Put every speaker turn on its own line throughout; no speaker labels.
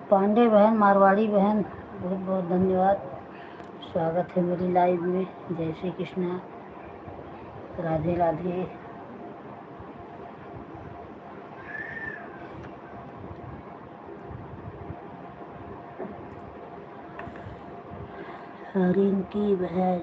पांडे बहन, मारवाड़ी बहन, बहुत बहुत धन्यवाद। स्वागत है मेरी लाइव में। जय श्री कृष्णा, राधे राधे। रिंकी बहन,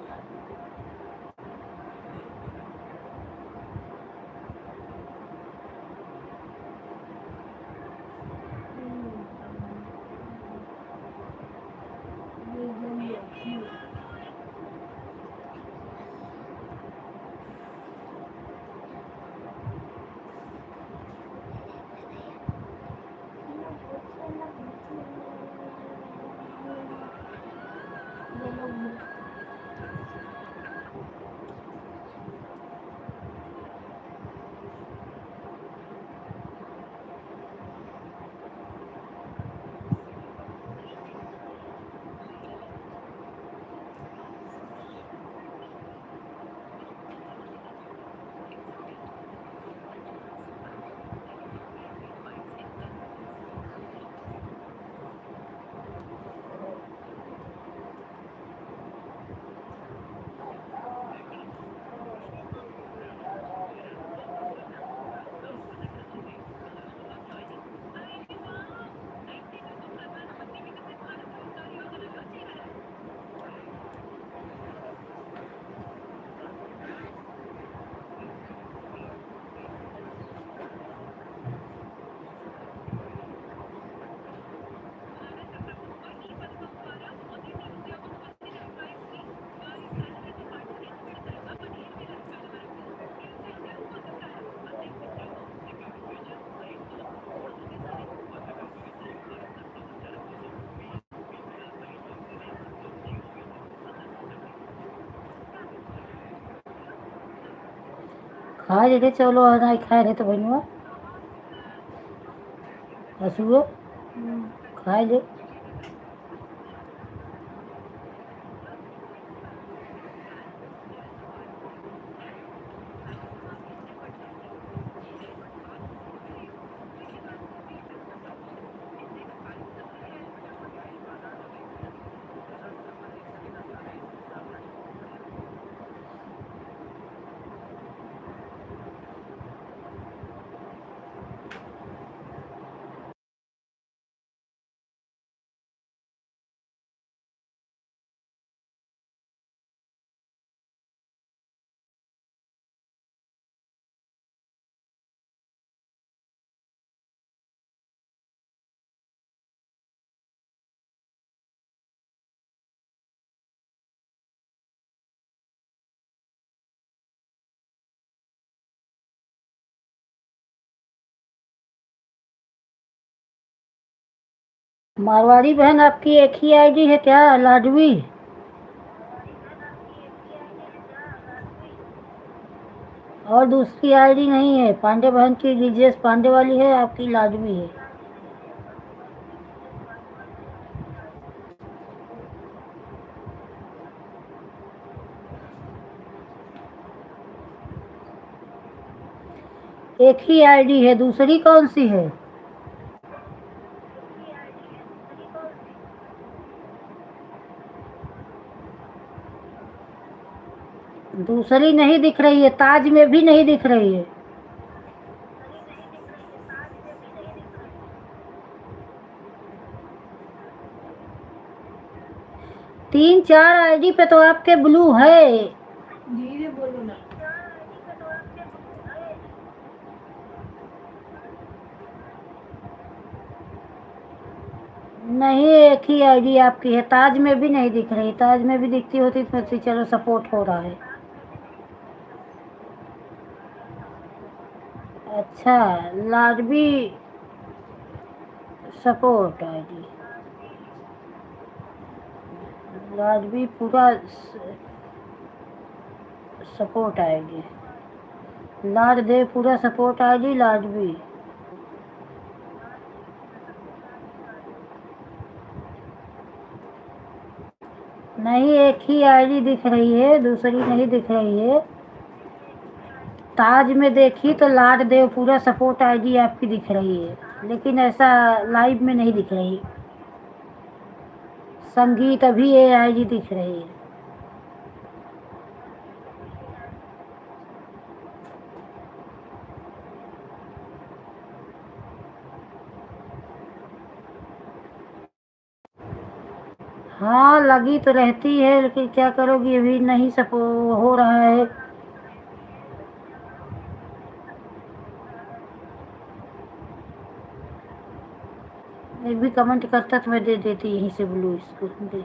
खाए लेते चलो, नहीं खाए रहे तो बनुआ हंसुओ खाए ले। मारवाड़ी बहन, आपकी एक ही आईडी है क्या, लाडवी? और दूसरी आईडी नहीं है? पांडे बहन की गिरजेश पांडे वाली है, आपकी लाडवी है। एक ही आईडी है, दूसरी कौन सी है? दूसरी नहीं दिख रही है, ताज में भी नहीं दिख रही है। तीन चार आईडी पे तो आपके ब्लू है।
धीरे बोलो ना।
नहीं, एक ही आईडी आपकी है, ताज में भी नहीं दिख रही। ताज में भी दिखती होती तो चलो सपोर्ट हो रहा है। अच्छा, लाडवी सपोर्ट आईडी, लाडवी पूरा सपोर्ट आईडी, लाड दे पूरा सपोर्ट आईडी लाडवी। नहीं, एक ही आईडी दिख रही है, दूसरी नहीं दिख रही है। ताज में देखी तो लाड देव पूरा सपोर्ट आईडी आपकी दिख रही है, लेकिन ऐसा लाइव में नहीं दिख रही। संगीत अभी AI जी दिख रही है। हाँ लगी तो रहती है, लेकिन क्या करोगी, अभी नहीं सपो हो रहा है। एक भी कमेंट करता तो मैं दे देती यहीं से ब्लू इसको दे।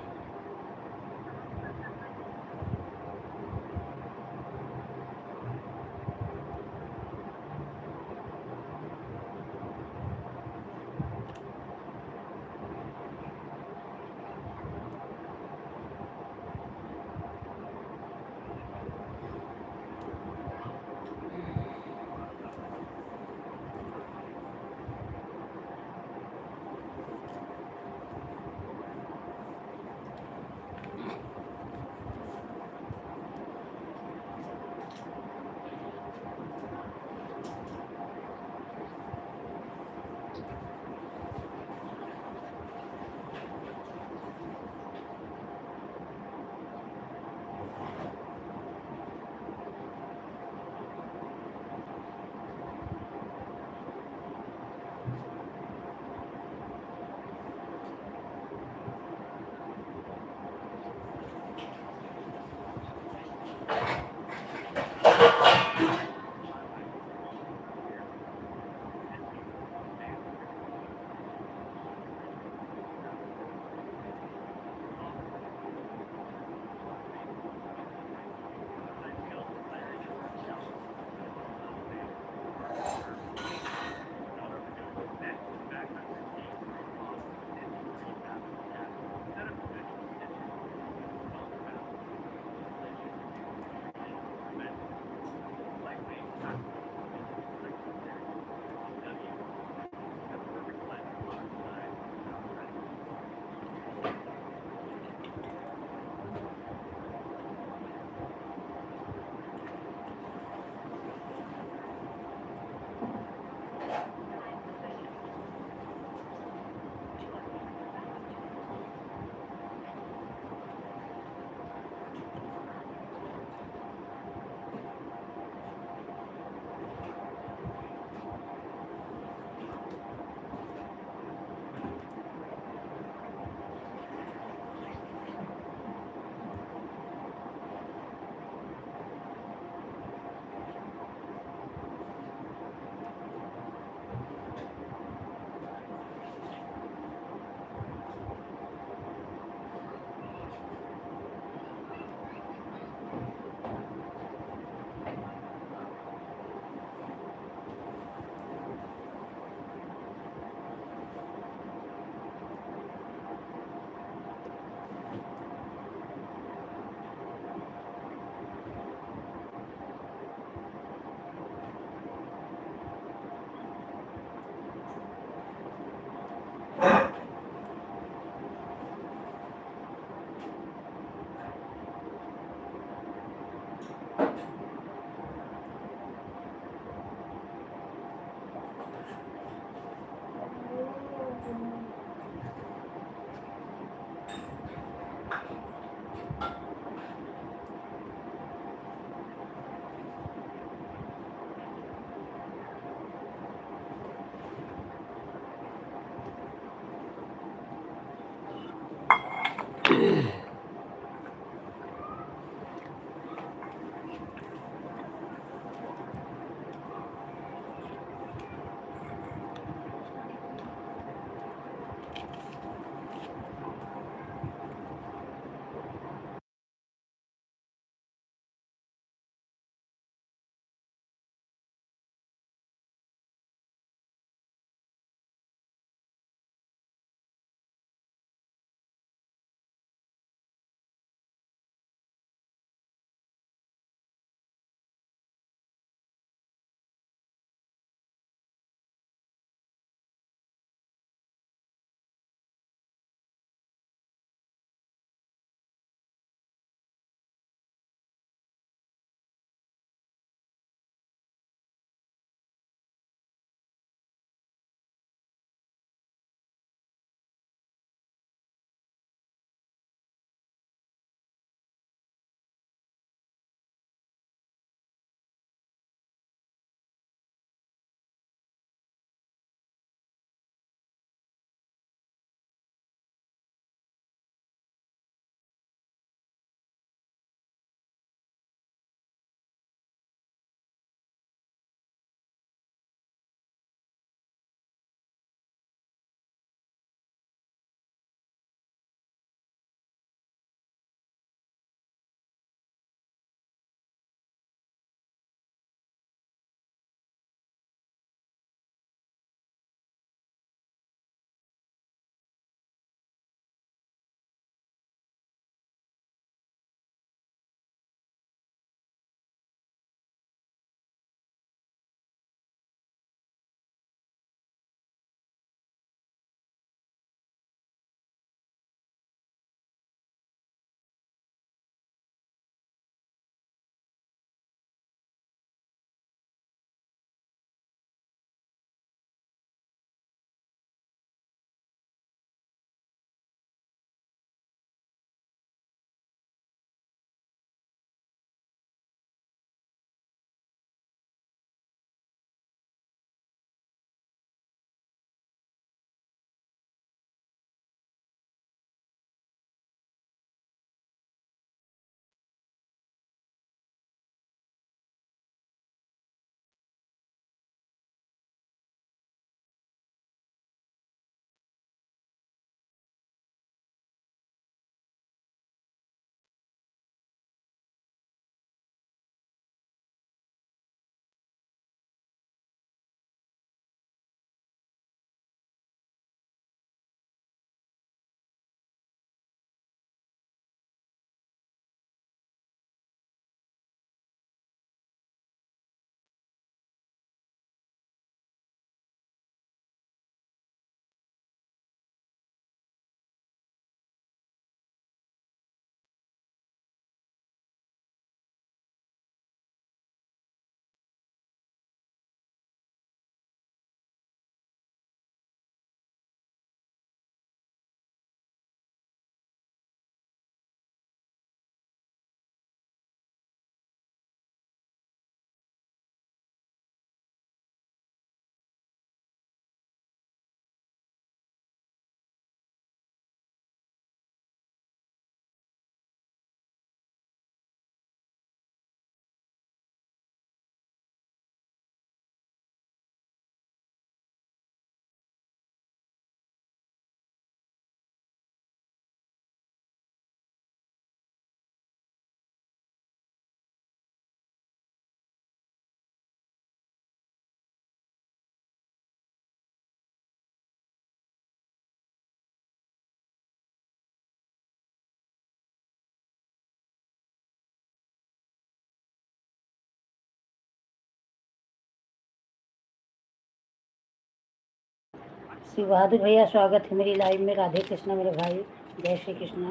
शिव बहादुर भैया स्वागत है मेरी लाइव में। राधे कृष्णा मेरे भाई, जय श्री कृष्णा।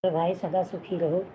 मेरे भाई सदा सुखी रहो।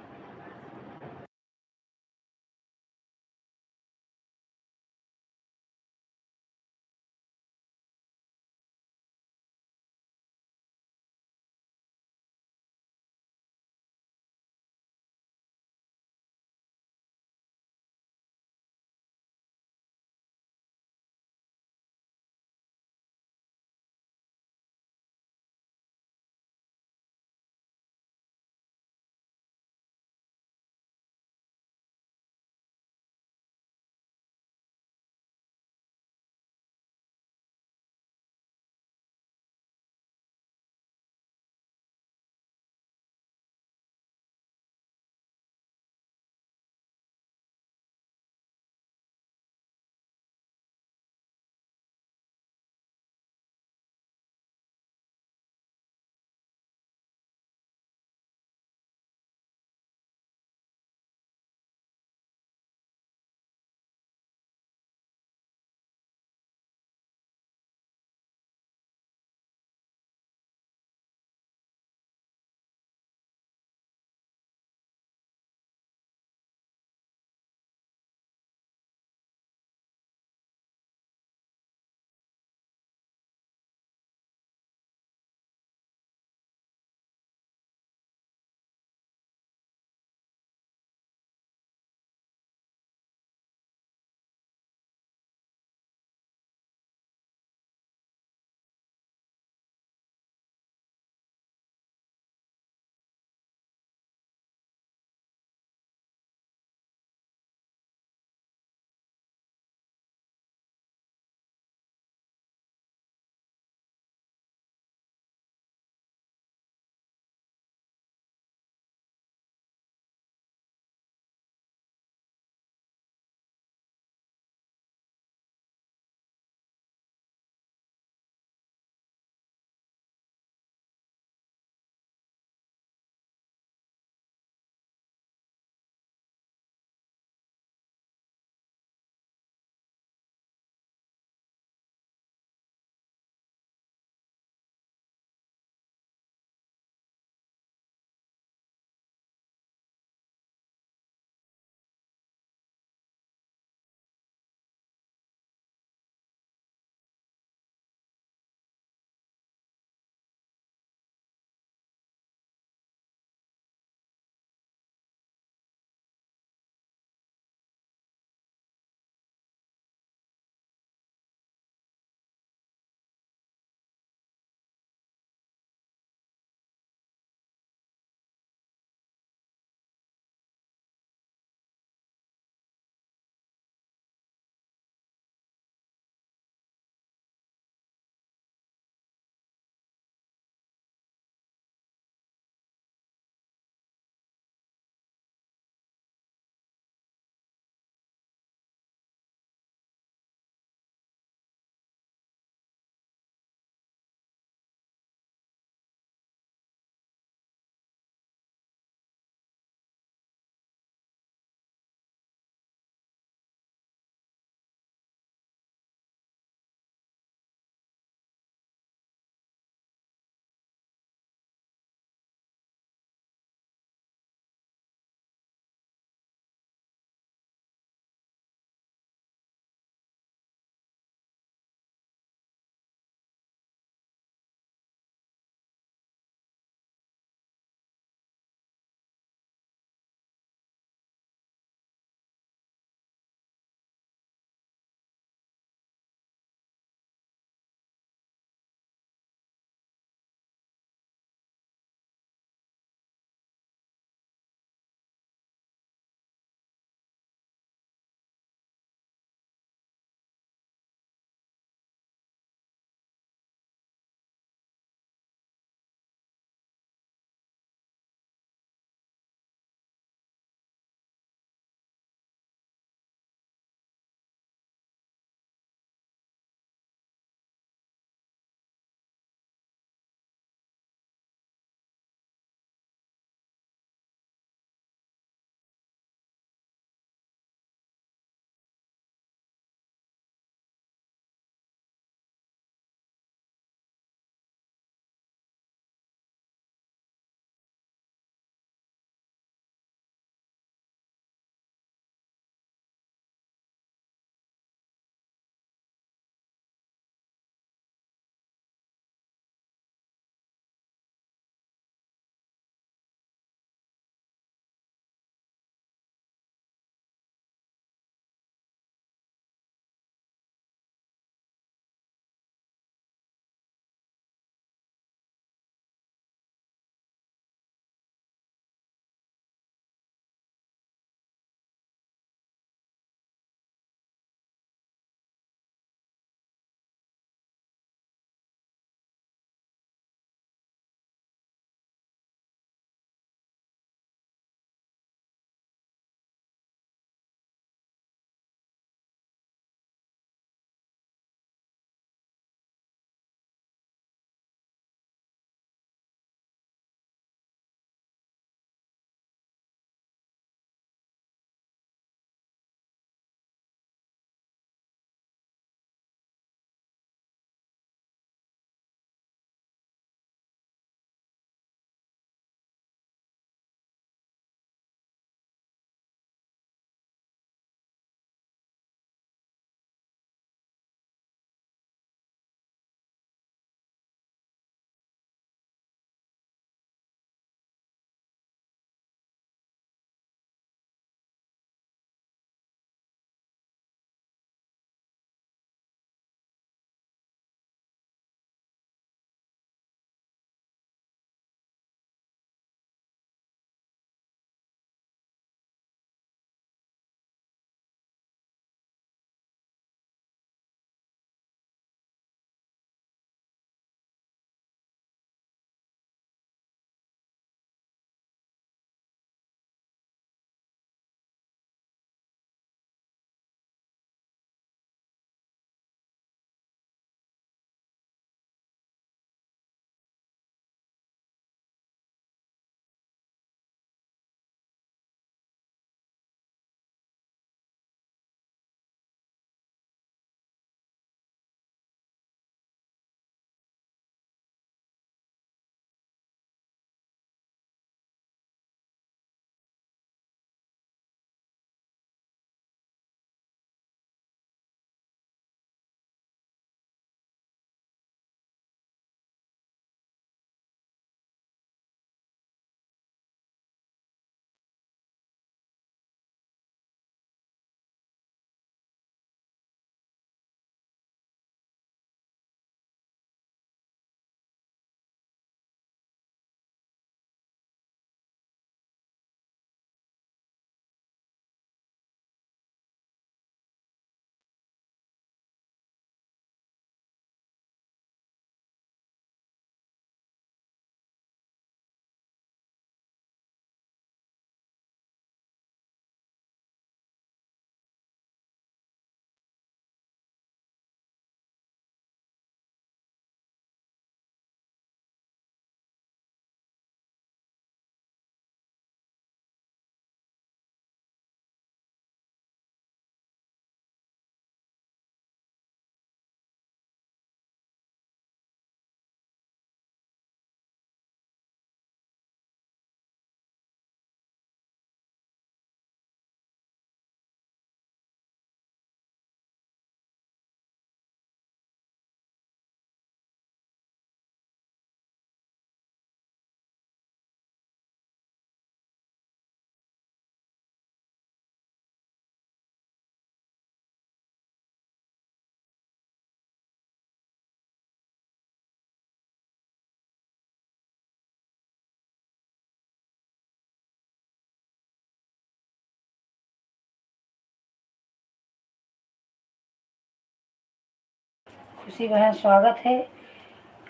खुशी बहन स्वागत है।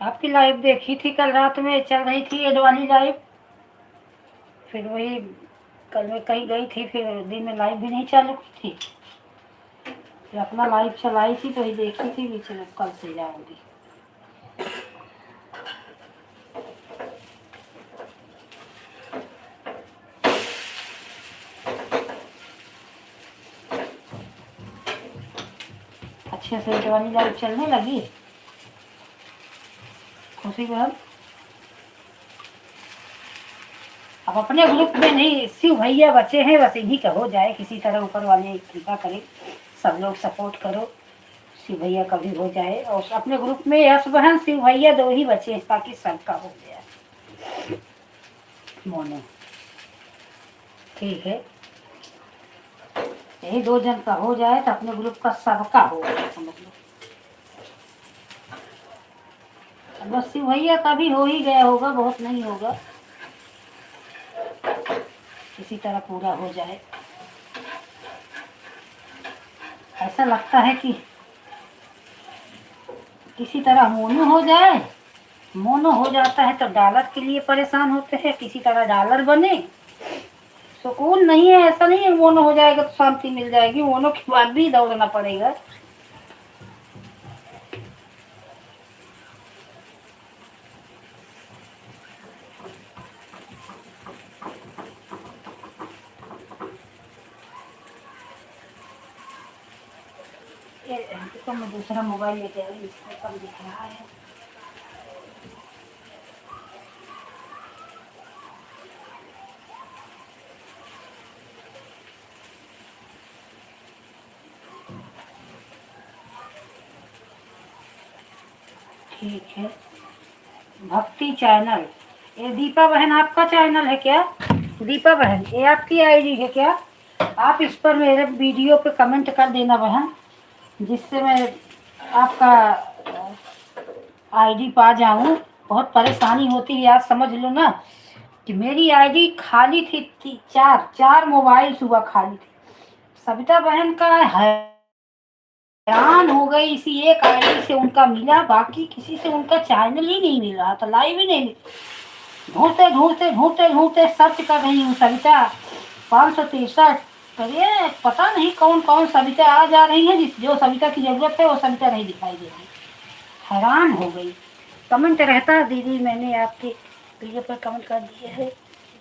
आपकी लाइव देखी थी कल रात में, चल रही थी एड वाली लाइव, फिर वही कल मैं कहीं गई थी, फिर दिन में लाइव भी नहीं चालू की थी, फिर अपना लाइव चलाई थी तो ही देखी थी भी, चलो कल से जाऊँगी। अच्छे से एड वाली लाइव चलने लगी खुशी बहन। अब अपने ग्रुप में नहीं, शिव भैया बचे हैं, बस इन्हीं का हो जाए किसी तरह, ऊपर वाले कृपा करे, सब लोग सपोर्ट करो, शिव भैया का भी हो जाए। और अपने ग्रुप में यश बहन शिव भैया 2 ही बचे हैं, बाकी सबका हो गया मोनो। ठीक है, यही 2 जन का हो जाए तो अपने ग्रुप का सबका हो गया समझ लो। बस शिव भैया का भी हो ही गया होगा, बहुत नहीं होगा, किसी तरह पूरा हो जाए। ऐसा लगता है कि किसी तरह मोनो हो जाए। मोनो हो जाता है तो डॉलर के लिए परेशान होते हैं, किसी तरह डॉलर बने, सुकून नहीं है। ऐसा नहीं है मोनो हो जाएगा तो शांति मिल जाएगी, मोनो के बाद भी दौड़ना पड़ेगा। तो मैं दूसरा मोबाइल लेके आई, इसमें कम दिख रहा है। ठीक है, भक्ति चैनल, ये दीपा बहन आपका चैनल है क्या? दीपा बहन ये आपकी आईडी है क्या? आप इस पर मेरे वीडियो पे कमेंट कर देना बहन, जिससे मैं आपका आईडी पा जाऊं। बहुत परेशानी होती है यार, समझ लो ना कि मेरी आईडी खाली थी, चार मोबाइल सुबह खाली थी। सविता बहन का हैरान हो गई, इसी एक आईडी से उनका मिला, बाकी किसी से उनका चैनल ही नहीं मिल रहा था, लाइव ही नहीं। ढूंढते ढूंढते ढूंढते ढूंढते सर्च कर रही हूँ सविता 563, अरे पता नहीं कौन कौन सविता आ जा रही है, जिस जो सविता की जरूरत है वो सविता नहीं दिखाई दे रही। हैरान हो गई। कमेंट रहता दीदी मैंने आपके वीडियो पर कमेंट कर दिया है,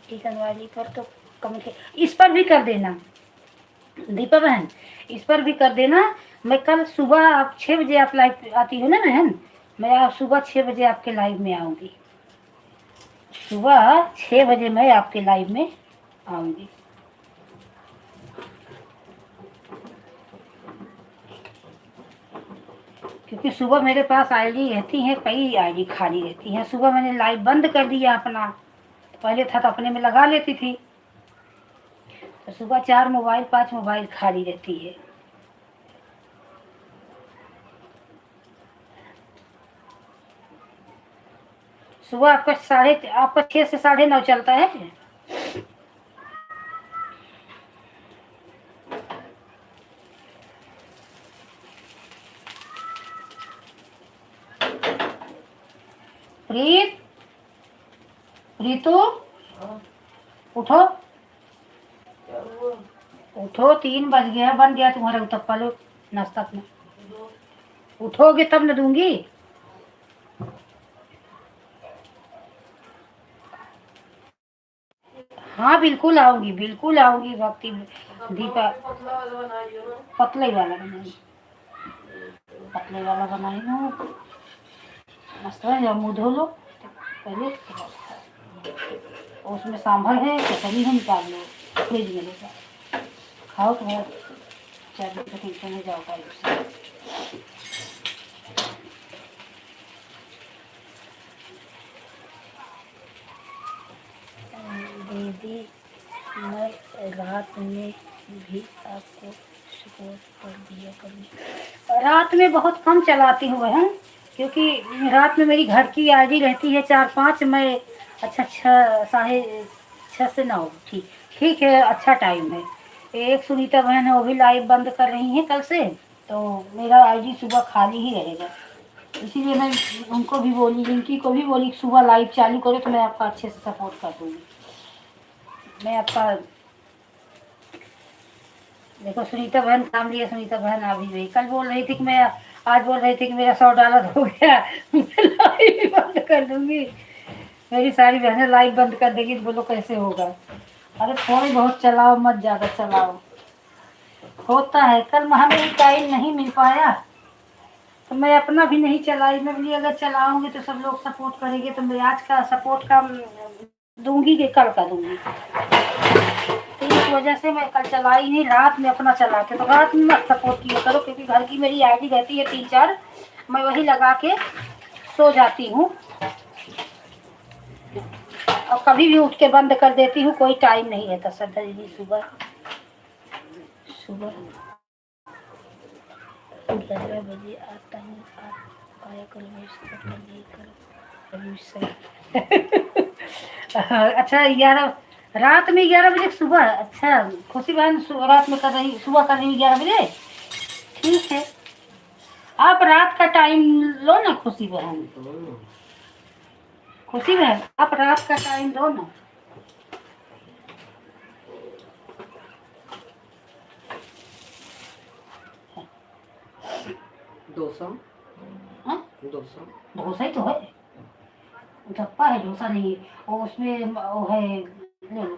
चिकन वाली पर तो कमेंट, इस पर भी कर देना दीपा बहन, इस पर भी कर देना। मैं कल सुबह आप 6 बजे आप लाइव आती हो ना बहन, मैं आप सुबह 6 बजे आपके लाइव में आऊँगी, सुबह 6 बजे मैं आपके लाइव में आऊँगी। क्योंकि सुबह मेरे पास आईडी रहती हैं, कई आईडी खाली रहती हैं। सुबह मैंने लाइव बंद कर दिया अपना, पहले था तो अपने में लगा लेती थी, तो सुबह 4 मोबाइल 5 मोबाइल खाली रहती है। सुबह आपका 6 से 9:30 चलता है। प्रीत, प्रीतु उठो, उठो 3 बज गया, बन गया तुम्हारा उत्तप्पा, लो नाश्ता अपना, उठोगे तब न दूंगी। हाँ बिल्कुल आऊंगी, बिल्कुल आऊंगी भक्ति दीपा। पतले वाला बनाई, पतले वाला बनाई हूँ। मस्त है, जब मुँह धो लो पहले, उसमें सांभर है, चटनी है, निकाल लो फ्रिज में लेकर खाओ, तो 4 दिन तक टेंशन नहीं जाओगा उससे। दीदी मैं रात में भी आपको सपोर्ट कर दिया करूँ। रात में बहुत कम चलाती हूँ बहन, क्योंकि रात में मेरी घर की आईडी रहती है 4-5, मैं अच्छा 6 से 9, ठीक ठीक है, अच्छा टाइम है। एक सुनीता बहन है, वो भी लाइव बंद कर रही हैं कल से, तो मेरा आईडी सुबह खाली ही रहेगा। इसीलिए मैं उनको भी बोली, रिंकी को भी बोली सुबह लाइव चालू करो तो मैं आपका अच्छे से सपोर्ट कर दूँगी। मैं आपका देखो सुनीता बहन काम लिया, सुनीता बहन आ भी गई। कल बोल रही थी कि मैं आज बोल रही थी कि मेरा $100 हो गया मैं लाइव ही बंद कर दूंगी। मेरी सारी बहनें लाइव बंद कर देगी तो बोलो कैसे होगा। अरे थोड़ी बहुत चलाओ, मत ज़्यादा चलाओ। होता है, कल हमें टाइम नहीं मिल पाया तो मैं अपना भी नहीं चलाई। मैं बोली अगर चलाऊंगी तो सब लोग सपोर्ट करेंगे तो मैं आज का सपोर्ट का दूंगी कि कल का दूंगी। तो इस वजह से मैं कल चलाई नहीं, रात में अपना चलाते। तो रात में मत सपोर्ट किया करो क्योंकि घर की मेरी आईडी रहती है 3-4, मैं वही लगा के सो जाती हूँ और कभी भी उठ के बंद कर देती हूँ। कोई टाइम नहीं रहता श्रद्धा दीदी। सुबह सुबह 11 बजे आता हूँ, आप आया करो मेरे सपोर्ट कर दिए करो अभी सही। अच्छा 11 रात में 11 बजे सुबह। अच्छा खुशी बहन रात में कर रही, सुबह कर रही 11 बजे। ठीक है, आप रात का टाइम लो ना खुशी बहन। खुशी बहन आप रात का टाइम लो ना।
डोसा
हाँ?
डोसा
डोसा ही तो है, उत्तप्पा है, डोसा नहीं है। और उसमें वो है, ले लो।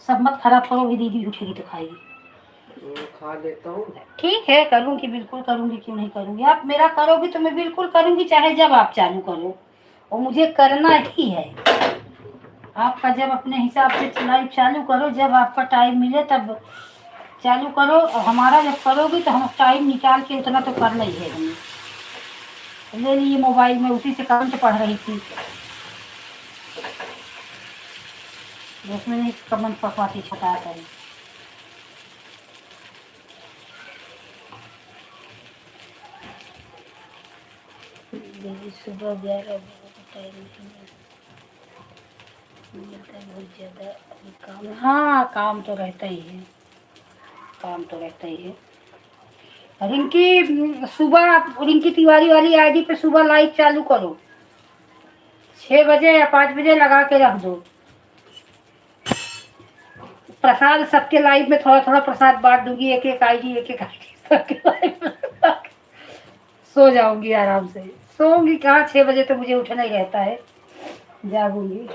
सब मत खराब करो, भी दीदी उठेगी तो खाएगी।
खा लेता हूँ।
ठीक है करूँगी, बिल्कुल करूँगी, क्यों नहीं करूँगी। आप मेरा करोगी तो मैं बिल्कुल करूँगी, चाहे जब आप चालू करो और मुझे करना ही है। आपका जब अपने हिसाब से लाइव चालू करो, जब आपका टाइम मिले तब चालू करो। और हमारा जब करोगी तो हम टाइम निकाल के उतना तो करना ही है हमें। ले लिए मोबाइल में, उसी से कमेंट पढ़ रही थी, उसमें नहीं कमेंट पढ़ पाती छटा कर। दीदी सुबह 11 बजे का टाइम मिलता है, बहुत ज़्यादा अभी काम। हाँ काम तो रहता ही है, काम तो रहता ही है। रिंकी सुबह रिंकी तिवारी वाली आईडी पे सुबह लाइव चालू करो, 6 बजे या 5 बजे लगा के रख दो। प्रसाद सबके लाइव में थोड़ा थोड़ा प्रसाद बांट दूंगी, एक एक आईडी सबके लाइव में लगा के। सो जाऊंगी आराम से। सोऊंगी कहाँ, 6 बजे तो मुझे उठना ही रहता है, जागूंगी।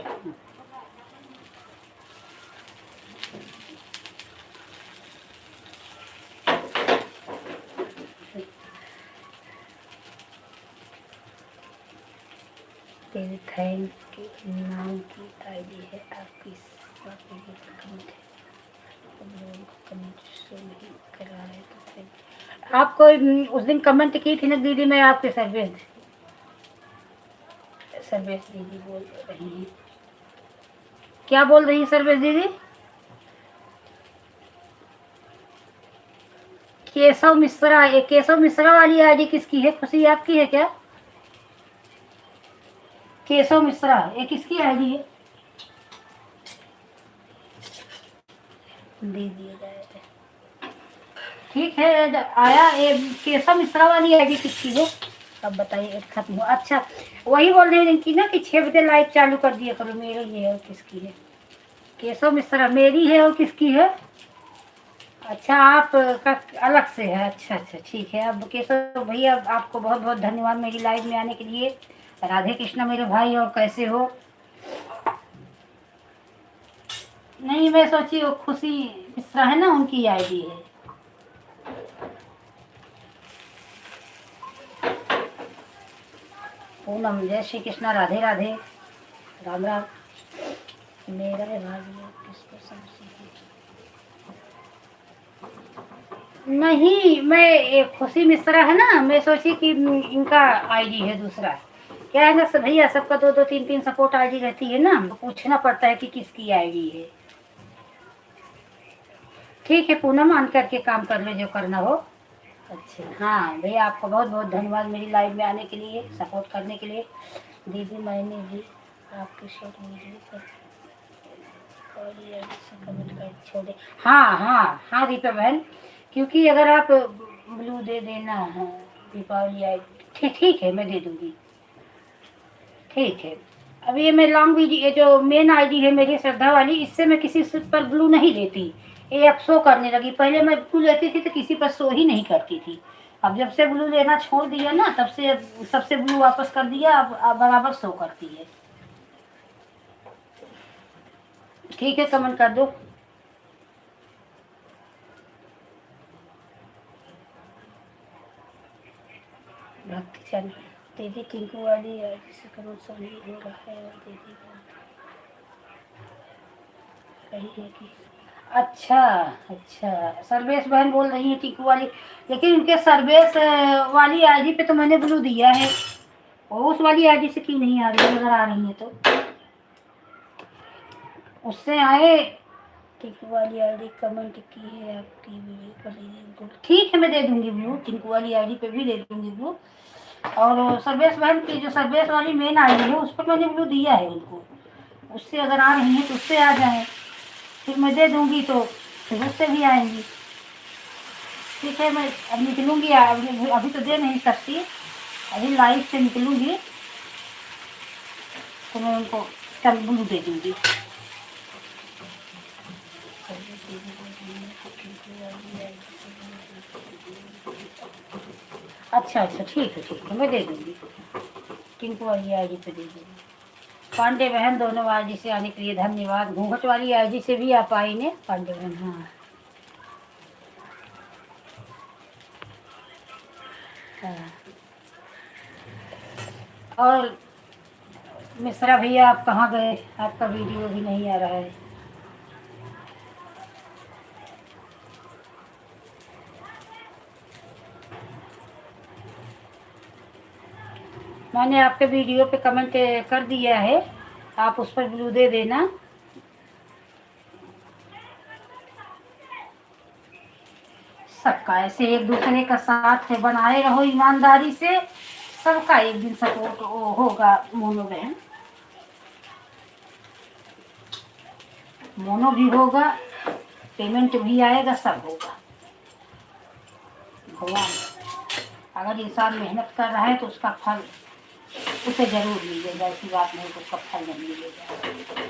तेरी थैंक नाम की आईडी है आपकी, कमेंट है, अब लोगों को कमेंट शो नहीं कर रहा है तो फिर आपको उस दिन कमेंट की थी ना दीदी, मैं आपके सर्वेश दीदी बोल रही है। क्या बोल रही है सर्वेश दीदी? केशव मिश्रा, ये केशव मिश्रा वाली आईडी किसकी है? खुशी आपकी है क्या? केशव मिश्रा ये किसकी आईडी है? दे दिया जाए, ठीक है आया। ये केशव मिश्रा वाली आईडी किसकी है? अब बताइए खत्म हो। अच्छा वही बोल रही थी ना कि 6 बजे लाइव चालू कर दिया करो। मेरी है और किसकी है? केशव मिश्रा मेरी है और किसकी है? अच्छा आप का अलग से है। अच्छा अच्छा ठीक है। अब केशव भैया आपको बहुत बहुत धन्यवाद मेरी लाइव में आने के लिए। राधे कृष्णा मेरे भाई, और कैसे हो? नहीं मैं सोची वो खुशी मिश्रा है ना, उनकी आईडी है। पूनम जय श्री कृष्णा, राधे राधे, राम राम। मेरा भाग्य किसको समझे? नहीं मैं खुशी मिश्रा है ना, मैं सोची कि इनका आईडी है दूसरा। क्या है ना सब भैया, सबका 2-2 3-3 सपोर्ट आईडी रहती है ना, तो पूछना पड़ता है कि किसकी आईडी है। ठीक है पूनम, मान करके काम कर लो जो करना हो। अच्छा हाँ भैया आपका बहुत बहुत धन्यवाद मेरी लाइव में आने के लिए, सपोर्ट करने के लिए। दीदी मैंने भी आपके शॉर्ट वीडियो पर कमेंट कर छोड़े। हाँ हाँ हाँ दीपा बहन, क्योंकि अगर आप ब्लू दे देना है दीपावली आई, ठीक ठीक है, मैं दे दूंगी। ठीक है। अब ये मैं लॉन्ग वीडियो, ये जो मेन आईडी है मेरी श्रद्धा वाली, इससे मैं किसी से पर ब्लू नहीं लेती। ये अब शो करने लगी। पहले मैं ब्लू लेती थी तो किसी पर शो ही नहीं करती थी। अब जब से ब्लू लेना छोड़ दिया ना, तब से सबसे ब्लू वापस कर दिया। अब बराबर शो करती है। ठीक है, कमेंट कर दो। भक्ति चैनल, दीदी टिंकू वाली है जिसे करो शामिल हो रहा है, और दीदी बोल रही है कि अच्छा अच्छा, सर्वेश बहन बोल रही है टिंकू वाली। लेकिन उनके सर्वेश वाली आईडी पे तो मैंने ब्लू दिया है। और उस वाली आईडी से क्यों नहीं आ रही? अगर आ रही है तो उससे आए। टिंकू वाली आईडी कमेंट की है आपकी वीडियो पर, दीदी ठीक है, मैं दे दूंगी ब्लू। टिंकू वाली आईडी पे भी दे दूंगी ब्लू। और सर्वेश बहन की जो सर्वेश वाली मेन आईडी है, उस पर मैंने ब्लू दिया है उनको। उससे अगर आ रही है तो उससे आ जाए। फिर मैं दे दूंगी तो फिर उससे भी आएंगी। ठीक है, मैं अब निकलूंगी। अभी तो दे नहीं सकती। अभी लाइव से निकलूंगी तो मैं उनको तब ब्लू दे दूंगी। अच्छा अच्छा, ठीक है, मैं दे दूंगी। टिंकू वाली आईडी पे दे दूंगी। पांडे बहन दोनों आईडी से आने के लिए धन्यवाद। घूंघट वाली आईडी से भी आप आई ने पांडे बहन। हाँ हाँ। और मिश्रा भैया, आप कहाँ गए? आपका वीडियो भी नहीं आ रहा है। मैंने आपके वीडियो पे कमेंट कर दिया है, आप उस पर ब्लू दे देना। सबका ऐसे एक दूसरे का साथ है, बनाए रहो ईमानदारी से। सबका एक दिन सपोर्ट होगा। मोनो बहन, मोनो भी होगा, पेमेंट भी आएगा, सब होगा। भगवान, अगर इंसान मेहनत कर रहा है तो उसका फल उसे जरूर मिलेगा। ऐसी बात नहीं तो उसका फल नहीं मिलेगा।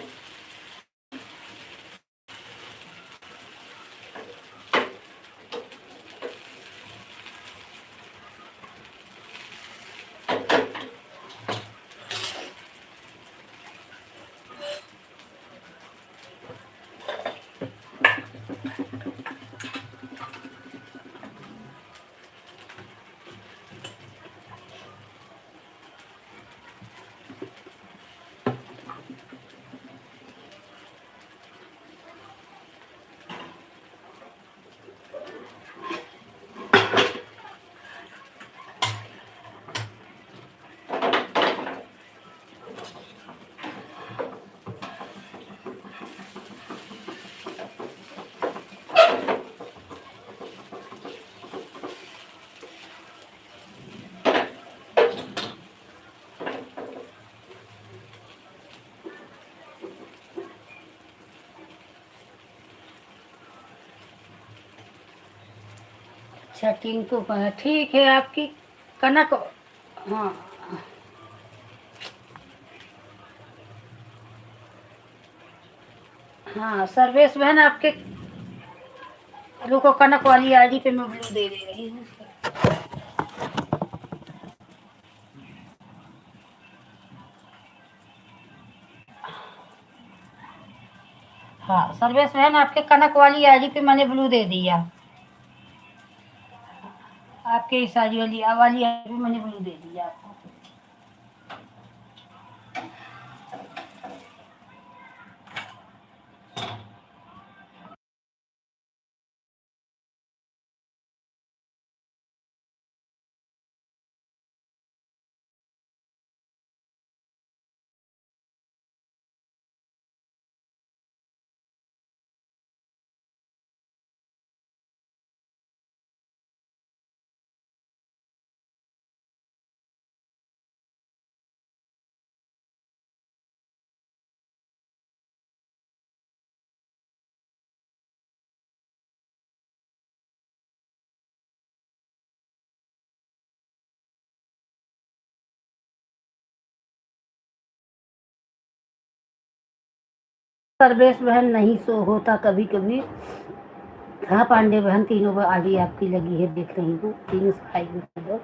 अच्छा, टिंकू का ठीक है। आपकी कनक, हाँ हाँ, सर्वेश बहन आपके रुको, कनक वाली आईडी पे मैं ब्लू दे दे रही हूँ। हाँ, सर्वेश बहन आपके कनक वाली आईडी पे मैंने ब्लू दे दिया। आपके इस आईडी वाली आईडी पे मैंने ब्लू दे दिया आपको। सर्वेश बहन नहीं सो होता कभी कभी। हाँ पांडे बहन, तीनों आगे आपकी लगी है, देख रही हूँ, तीनों सफाई में कर दो।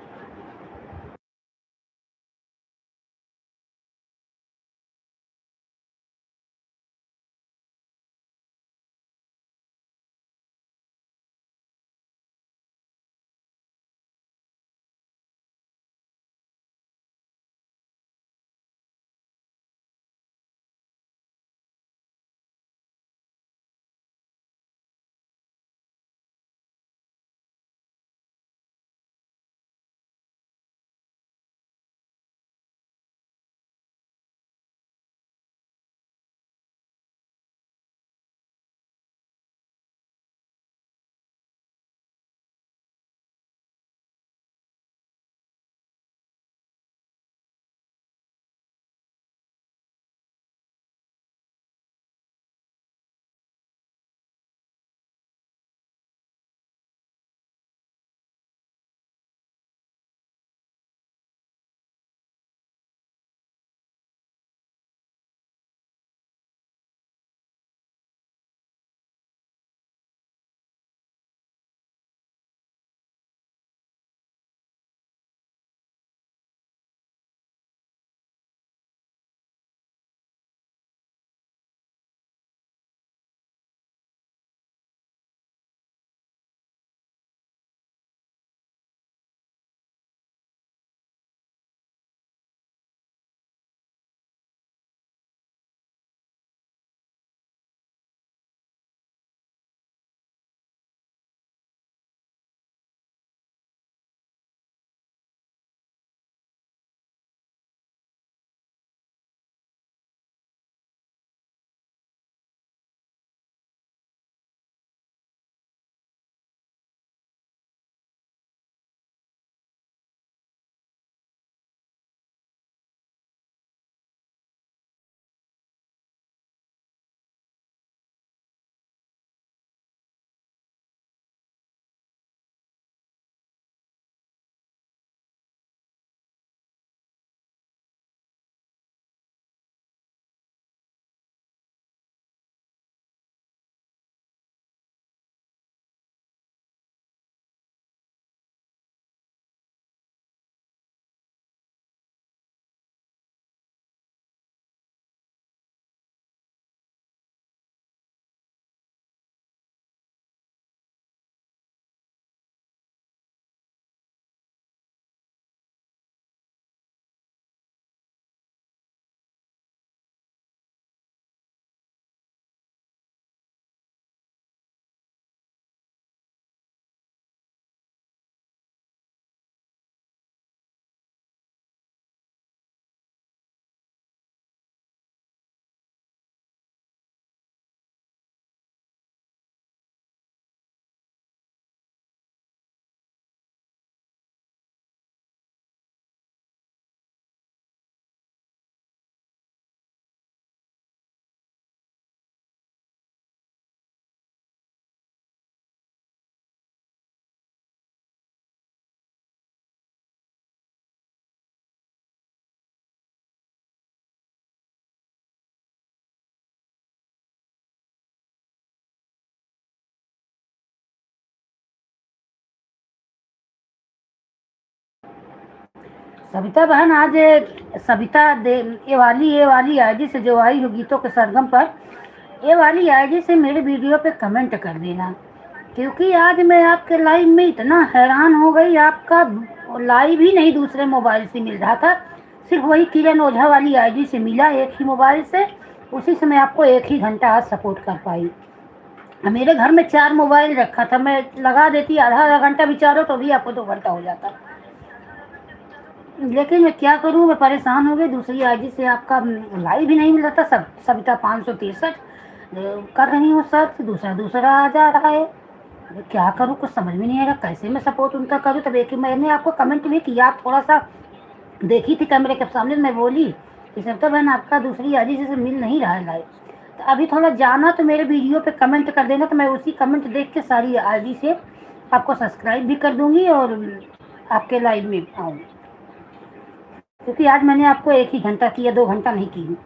सविता बहन आज सविता दे ये वाली आईडी से जो आई हो गीतों के सरगम पर, ये वाली आईडी से मेरे वीडियो पे कमेंट कर देना, क्योंकि आज मैं आपके लाइव में इतना हैरान हो गई। आपका लाइव ही नहीं दूसरे मोबाइल से मिल रहा था, सिर्फ वही किरण ओझा वाली आईडी से मिला, एक ही मोबाइल से। उसी से मैं आपको 1 ही घंटा आज सपोर्ट कर पाई। मेरे घर में 4 मोबाइल रखा था, मैं लगा देती आधा आधा घंटा विचारो तो भी आपको 2 घंटा हो जाता। लेकिन मैं क्या करूँ, मैं परेशान हो गई। दूसरी आईडी से आपका लाइव भी नहीं मिल रहा था। सब सविता 563 कर रही हूँ सर्च, दूसरा आ जा रहा है। क्या करूँ, कुछ समझ में नहीं आ रहा, कैसे मैं सपोर्ट उनका करूँ। तब एक मैंने आपको कमेंट भी किया, आप थोड़ा सा देखी थी कैमरे के सामने, मैं बोली कि सविता बहन आपका दूसरी आईडी से मिल नहीं रहा है लाइव। तो अभी थोड़ा जाना तो मेरे वीडियो पे कमेंट कर देना, तो मैं उसी कमेंट देख के सारी आईडी से आपको सब्सक्राइब भी कर दूँगी और आपके लाइव में आऊँगी, क्योंकि आज मैंने आपको 1 ही घंटा किया, 2 घंटा नहीं की हूँ।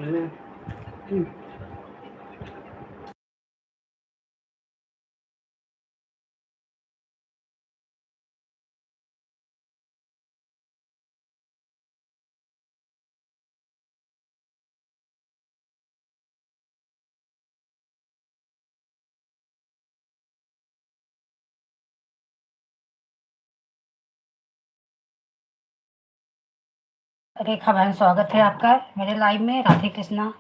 ले।
रेखा बहन, स्वागत है आपका मेरे लाइव में। राधे कृष्णा।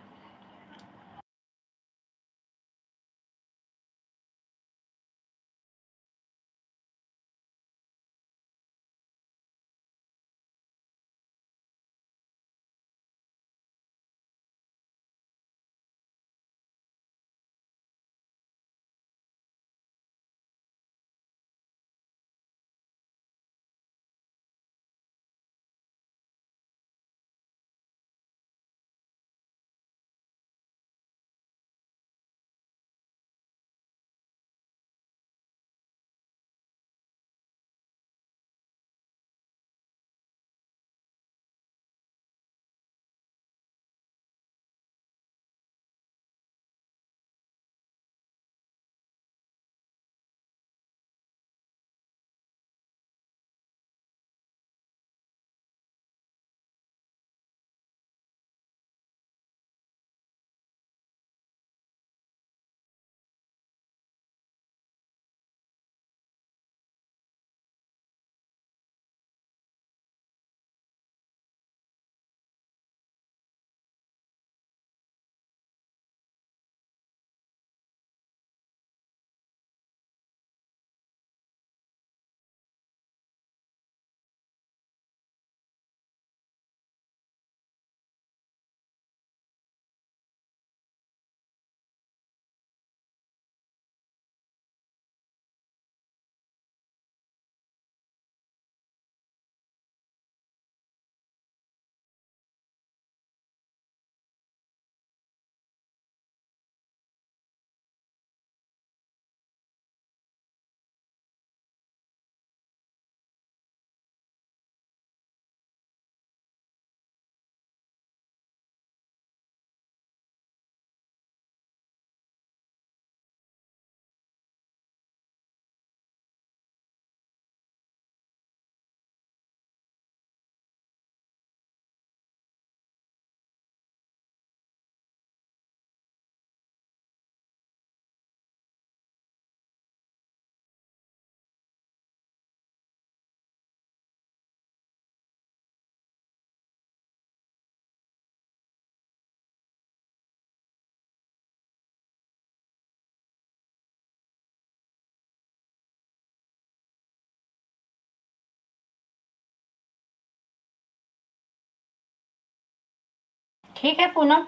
ठीक है पूनम,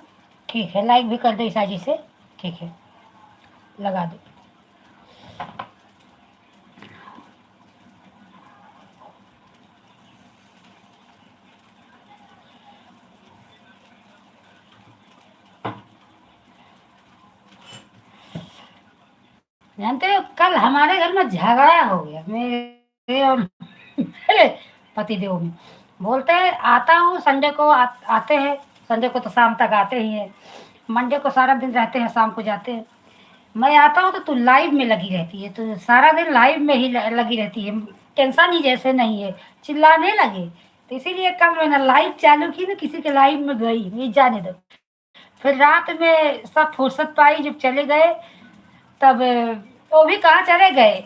ठीक है, लाइक भी कर दो ईसा जी से। ठीक है, लगा दो। जानते हो, कल हमारे घर में झगड़ा हो गया मेरे और मेरे पतिदेव में। बोलते हैं आता हूँ संडे को, आते हैं संडे को तो शाम तक आते ही हैं, मंडे को सारा दिन रहते हैं, शाम को जाते हैं। मैं आता हूँ तो तू लाइव में लगी रहती है, तो सारा दिन लाइव में ही लगी रहती है, टेंशन ही जैसे नहीं है, चिल्लाने लगे। तो इसीलिए कल मैंने लाइव चालू की ना, किसी के लाइव में गई नहीं, जाने दो। फिर रात में सब फुर्सत पाई, जब चले गए तब वो भी कहाँ चले गए,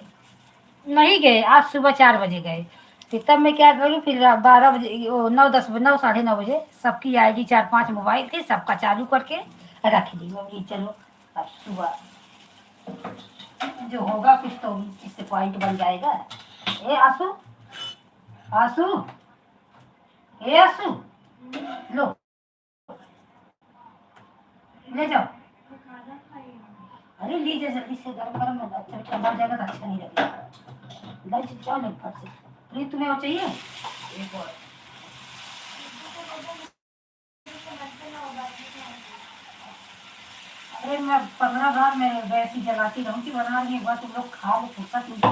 नहीं गए, आज सुबह 4 बजे गए। फिर तब मैं क्या करूँ, फिर 12 बजे, वो 9 10 9 9:30 बजे सबकी आईडी 4 5 मोबाइल थी, सबका चालू करके रख दी। मैं बोली चलो अब सुबह जो होगा कुछ तो इससे पॉइंट बन जाएगा। ए आसू, आसू, ए आसू, लो ले जाओ। अरे लीजिए जल्दी से, गरम गरम में अच्छा ठंडा हो जाएगा तो अच्छा नहीं लगेगा। लंच जाओ नहीं फट से। प्लीज तुम्हें और चाहिए एक और? अरे मैं 15 बार मैं गैस ही जलाती रहूँगी, बना रही, एक बार तुम लोग खा लो, फुर्सत मुझे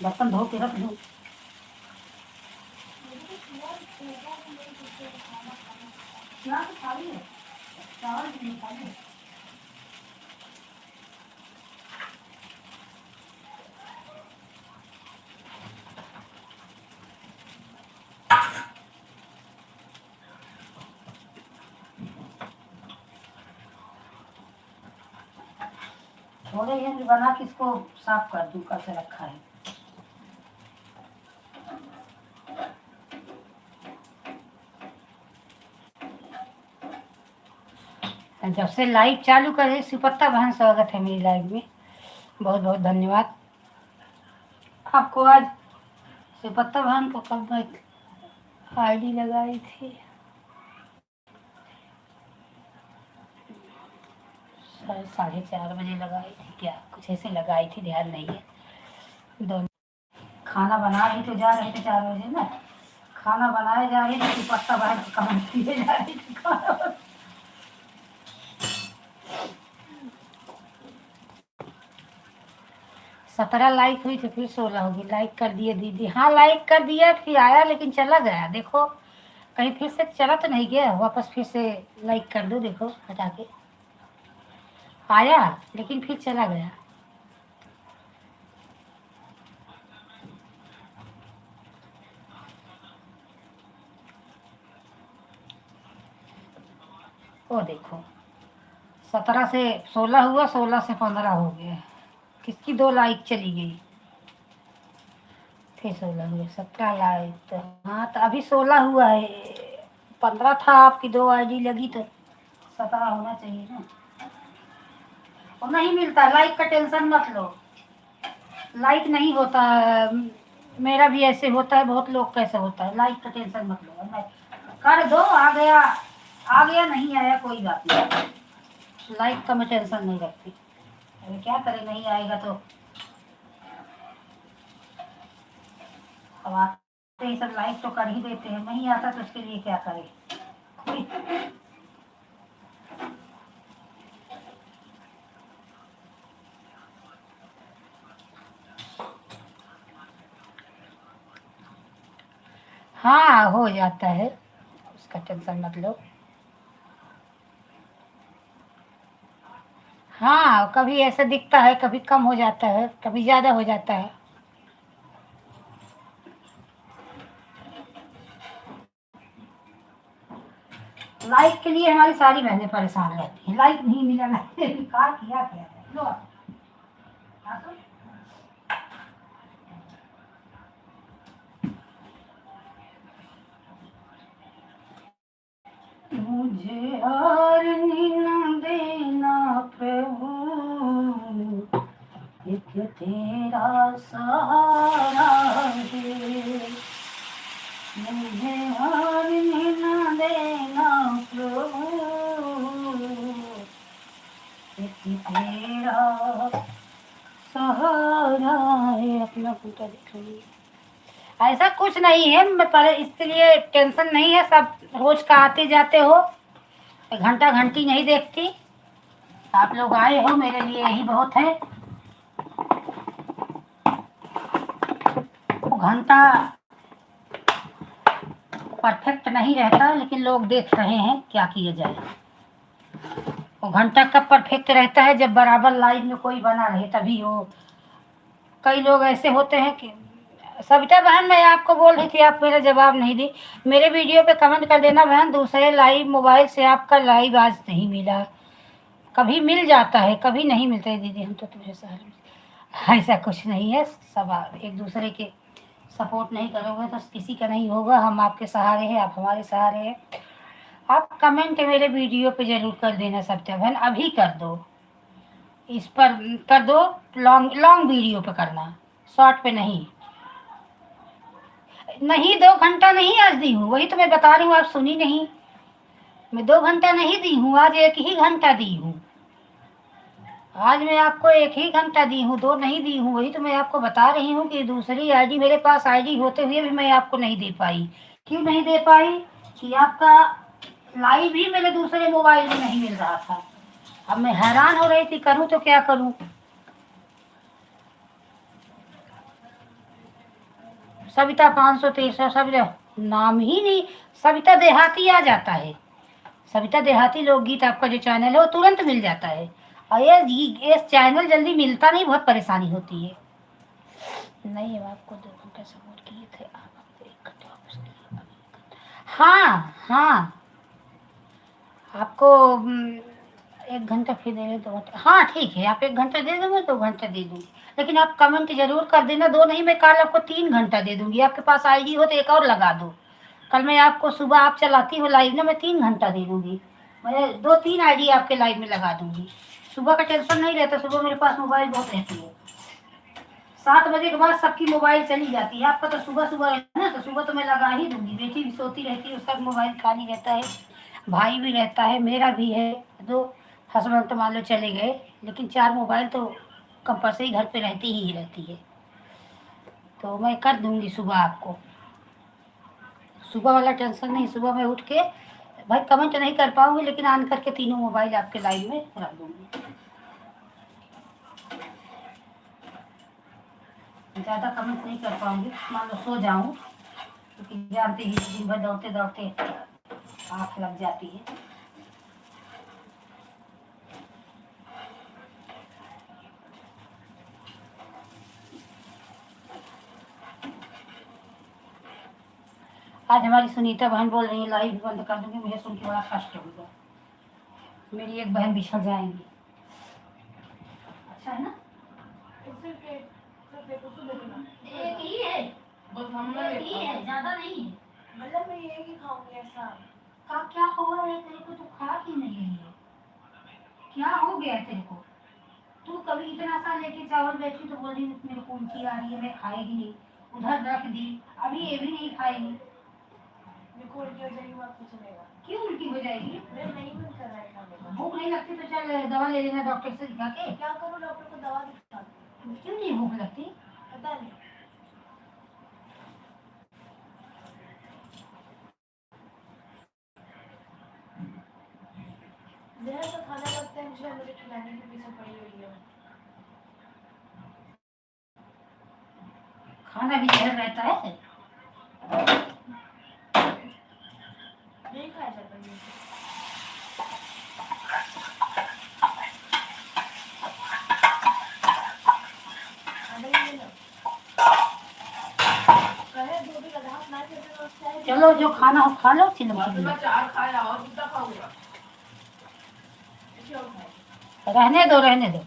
बर्तन धो के रख दूँ। क्या तो खाली है। चावल भी नहीं खाने। थोड़े ये भी बना के इसको साफ कर दूं, कैसे रखा है। जब से लाइव चालू करे सुपत्ता बहन, स्वागत है मेरी लाइव में, बहुत बहुत धन्यवाद आपको। आज सुपत्ता बहन को कब मैं आईडी लगाई थी, 4:30 बजे लगाई थी क्या, कुछ ऐसे लगाई थी, ध्यान नहीं है। दोनों खाना बना भी तो जा रहे थे 4 बजे ना, खाना बनाए जा रहे थे, सुपत्ता बहन को कमेंट किए जा रहे थे खाना 17 लाइक हुई तो फिर 16 होगी। लाइक कर दिए दीदी, हाँ लाइक कर दिया, फिर आया लेकिन चला गया। देखो कहीं फिर से चला तो नहीं गया, वापस फिर से लाइक कर दो, देखो हटा के आया लेकिन फिर चला गया। वो देखो 17 से 16 हुआ, 16 से 15 हो गया, किसकी 2 लाइक चली गई, फिर 16 हुए, 17 लाइक तो हाँ, तो अभी 16 हुआ है, 15 था, आपकी 2 आईडी लगी तो 17 होना चाहिए ना। और नहीं मिलता लाइक का, टेंशन मत लो, लाइक नहीं होता है, मेरा भी ऐसे होता है, बहुत लोग कैसे होता है, लाइक का टेंशन मत लो, मैं कर दो, आ गया नहीं आया कोई बात नहीं, लाइक का मैं टेंशन नहीं रखती। अरे क्या करें, नहीं आएगा तो अब आते ही सब लाइक तो कर ही देते हैं, नहीं आता तो उसके लिए क्या करें कोई। हाँ हो जाता है, उसका टेंशन मत लो। हाँ कभी ऐसा दिखता है, कभी कम हो जाता है, कभी ज़्यादा हो जाता है। लाइक के लिए हमारी सारी बहनें परेशान रहती हैं, लाइक नहीं मिला, मैंने बेकार किया क्या है। लो आ तो। मुझे हारने न देना प्रभु, एक तेरा सहारा है, मुझे हारने न देना प्रभु, एक तेरा सहारा है। अपना फोटो देख लीजिए, ऐसा कुछ नहीं है, मैं पहले इसके लिए टेंशन नहीं है, सब रोज का आते जाते हो, घंटा घंटी नहीं देखती, आप लोग आए हो मेरे लिए यही बहुत है। वो घंटा परफेक्ट नहीं रहता, लेकिन लोग देख रहे हैं, क्या किया जाए। वो घंटा कब परफेक्ट रहता है, जब बराबर लाइन में कोई बना रहे तभी हो। कई लोग ऐसे होते हैं कि सविता बहन, मैं आपको बोल रही थी, आप मेरा जवाब नहीं दी। मेरे वीडियो पे कमेंट कर देना बहन, दूसरे लाइव मोबाइल से आपका लाइव आज नहीं मिला, कभी मिल जाता है कभी नहीं मिलता है। दीदी हम तो तुझे सहारे में, ऐसा कुछ नहीं है, सब एक दूसरे के सपोर्ट नहीं करोगे तो किसी का नहीं होगा। हम आपके सहारे हैं, आप हमारे सहारे हैं। आप कमेंट मेरे वीडियो पे जरूर कर देना सविता बहन, अभी कर दो, इस पर कर दो, लॉन्ग लॉन्ग वीडियो पे करना, शॉर्ट पे नहीं। नहीं 2 घंटा नहीं आज दी हूँ, वही तो मैं बता रही हूँ, आप सुनी नहीं। मैं 2 घंटा नहीं दी हूँ, आज 1 ही घंटा दी हूँ। आज मैं आपको 1 ही घंटा दी हूँ, 2 नहीं दी हूँ। वही तो मैं आपको बता रही हूँ कि दूसरी आईडी, मेरे पास आईडी होते हुए भी मैं आपको नहीं दे पाई। क्यों नहीं दे पाई कि आपका लाइव ही मेरे दूसरे मोबाइल में नहीं मिल रहा था। अब मैं हैरान हो रही थी, करूँ तो क्या करूँ। सविता 513, सविता नाम ही नहीं, सविता देहाती आ जाता है, सविता देहाती लोकगीत आपका जो चैनल है वो तुरंत मिल जाता है। और ये चैनल जल्दी मिलता नहीं, बहुत परेशानी होती है। नहीं, अब आपको 2 घंटे सपोर्ट किए थे, आप आपको 1 घंटे वापस किए। हाँ हाँ, आपको 1 घंटा फिर दे रहे, 2 घंटे, हाँ ठीक है, आप 1 घंटा दे दोगे, 2 घंटे दे दूंगी। लेकिन आप कमेंट जरूर कर देना, 2 नहीं, मैं कल आपको 3 घंटा दे दूंगी। आपके पास आईडी हो तो एक और लगा दो। कल मैं आपको सुबह, आप चलाती हो लाइव ना, मैं 3 घंटा दे दूंगी। मैं 2-3 आईडी आपके लाइव में लगा दूंगी। सुबह का टेंशन नहीं रहता, सुबह मेरे पास मोबाइल बहुत रहती है। 7 बजे के बाद सबकी मोबाइल चली जाती है। आपका तो सुबह सुबह है ना, तो सुबह तो मैं लगा ही दूंगी। बेटी भी सोती रहती है, उसका भी मोबाइल खाली रहता है, भाई भी रहता है, मेरा भी है। 2 हस्बैंड तो मान लो चले गए, लेकिन 4 मोबाइल तो कंपलसरी घर पे रहती ही रहती है। तो मैं कर दूंगी सुबह आपको। सुबह वाला टेंशन नहीं, सुबह मैं उठ के भाई कमेंट नहीं कर पाऊंगी, लेकिन ऑन करके तीनों मोबाइल आपके लाइव में रख दूंगी। ज़्यादा कमेंट नहीं कर पाऊंगी, मान लो सो जाऊं, क्योंकि जानते ही दिन भर दौड़ते दौड़ते आँख लग जाती है। आज हमारी सुनीता बहन बोल रही है लाइव बंद कर दूंगी, मुझे सुन के बड़ा कष्ट होगा। मेरी एक बहन बिछड़ जाएंगी। अच्छा है ना,
सिर्फ एक उसको दे देना।
एक ही है,
बस हमने
एक ही है, ज्यादा नहीं है।
मतलब मैं ये ही खाऊंगी ऐसा।
का क्या हुआ है तेरे को, तू खा क्यों नहीं रही है? क्या हो गया तेरे को? तू कभी इतना सा लेके चावल बैठी तो बोली मेरे को उल्टी आ रही है, मैं खाएगी नहीं, उधर रख दी, अभी ये भी नहीं खाएगी।
मेरे को उल्टी हो जाएगी, बात तो चलेगा।
क्यों उल्टी हो जाएगी?
मेरा नहीं मन कर रहा है खाने का।
भूख नहीं लगती तो चल दवा ले लेना डॉक्टर से दिखा के।
क्या करूँ, डॉक्टर को दवा दिखा दूँ?
क्यों नहीं भूख लगती?
पता नहीं। जहर का खाना लगता है मुझे, मुझे खिलाने के पीछे पड़ी हुई है।
खाना भी जहर रहता है।
नहीं खाया जाता ये।
चलो जो खाना हो खा लो, चिल्ला
मैं 4 खाया और कितना खाऊंगा।
रहने दो, रहने दो।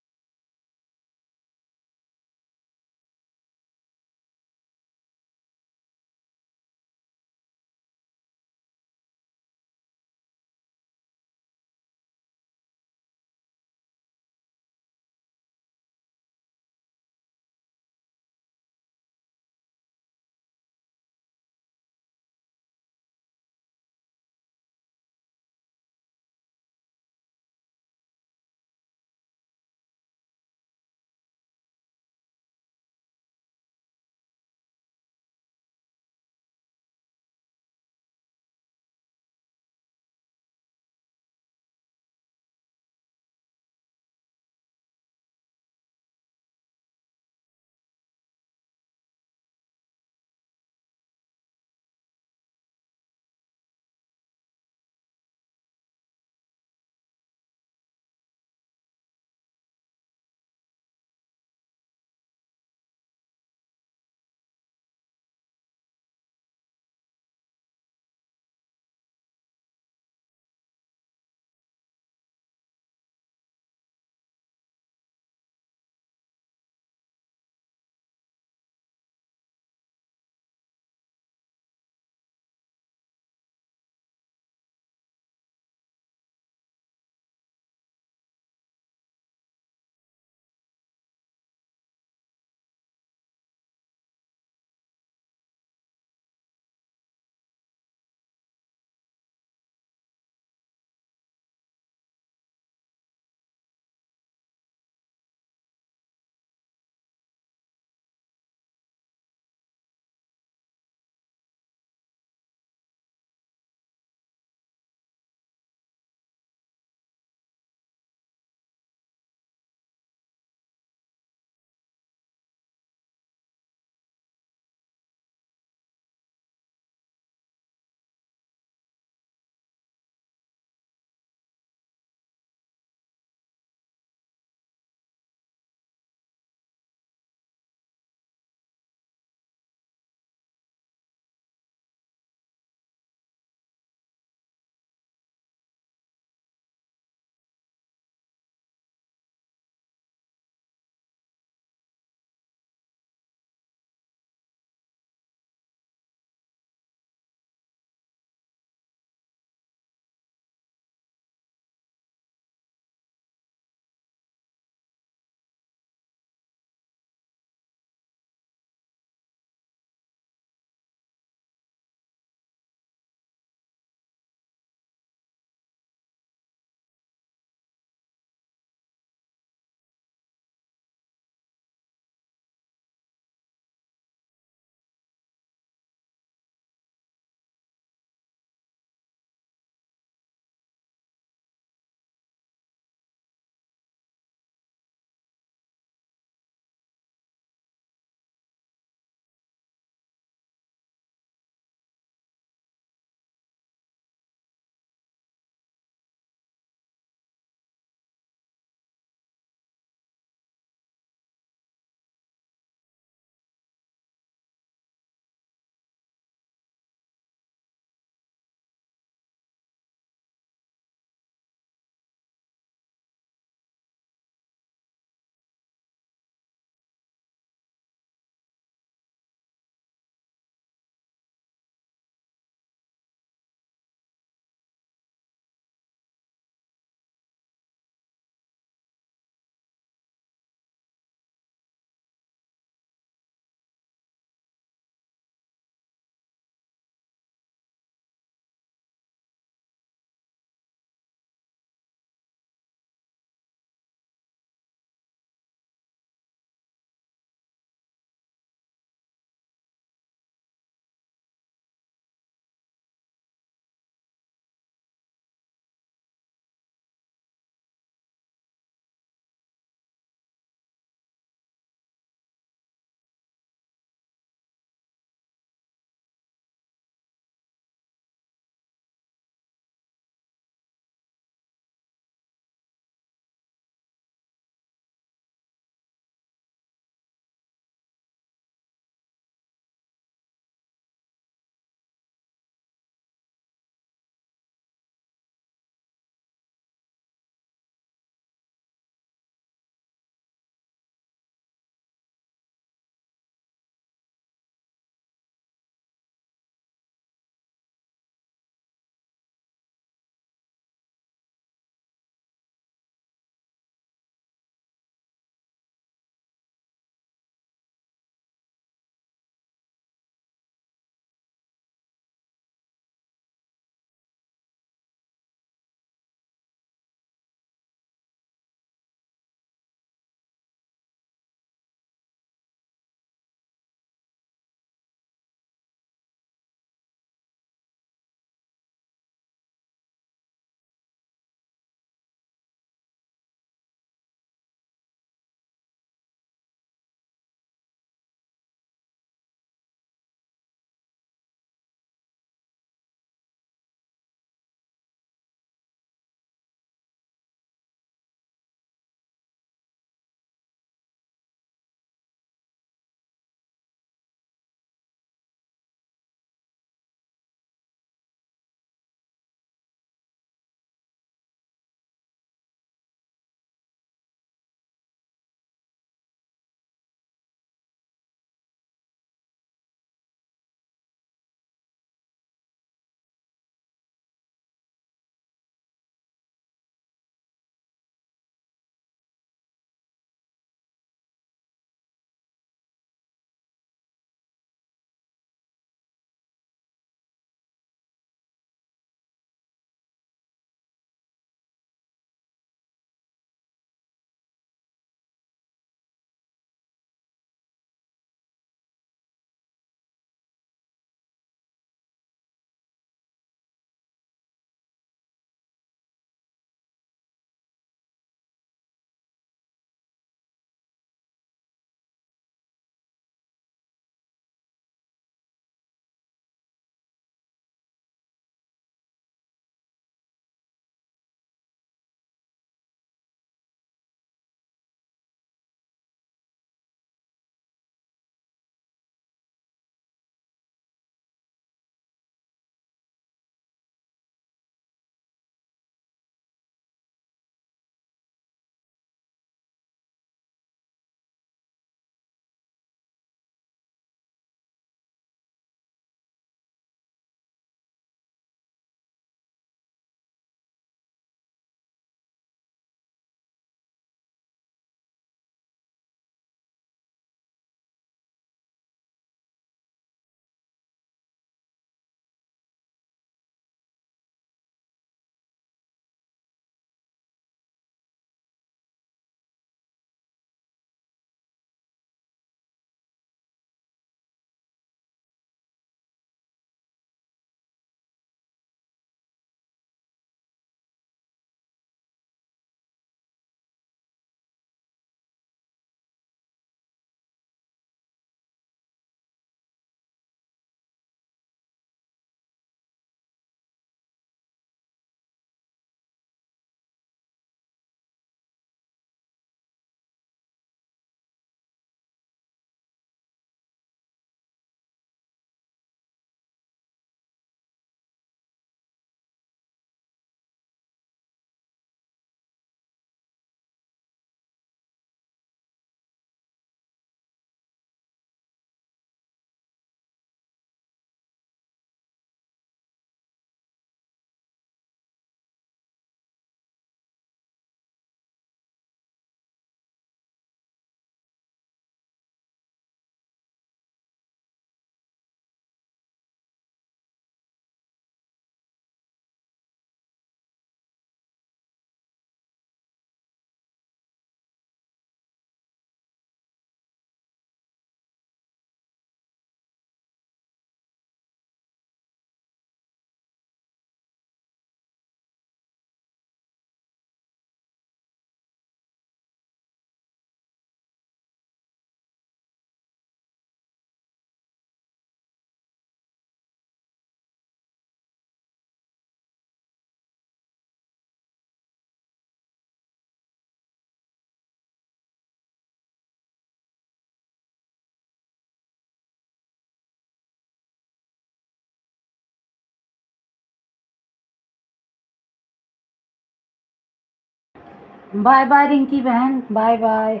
बाय बाय रिंकी बहन, बाय बाय।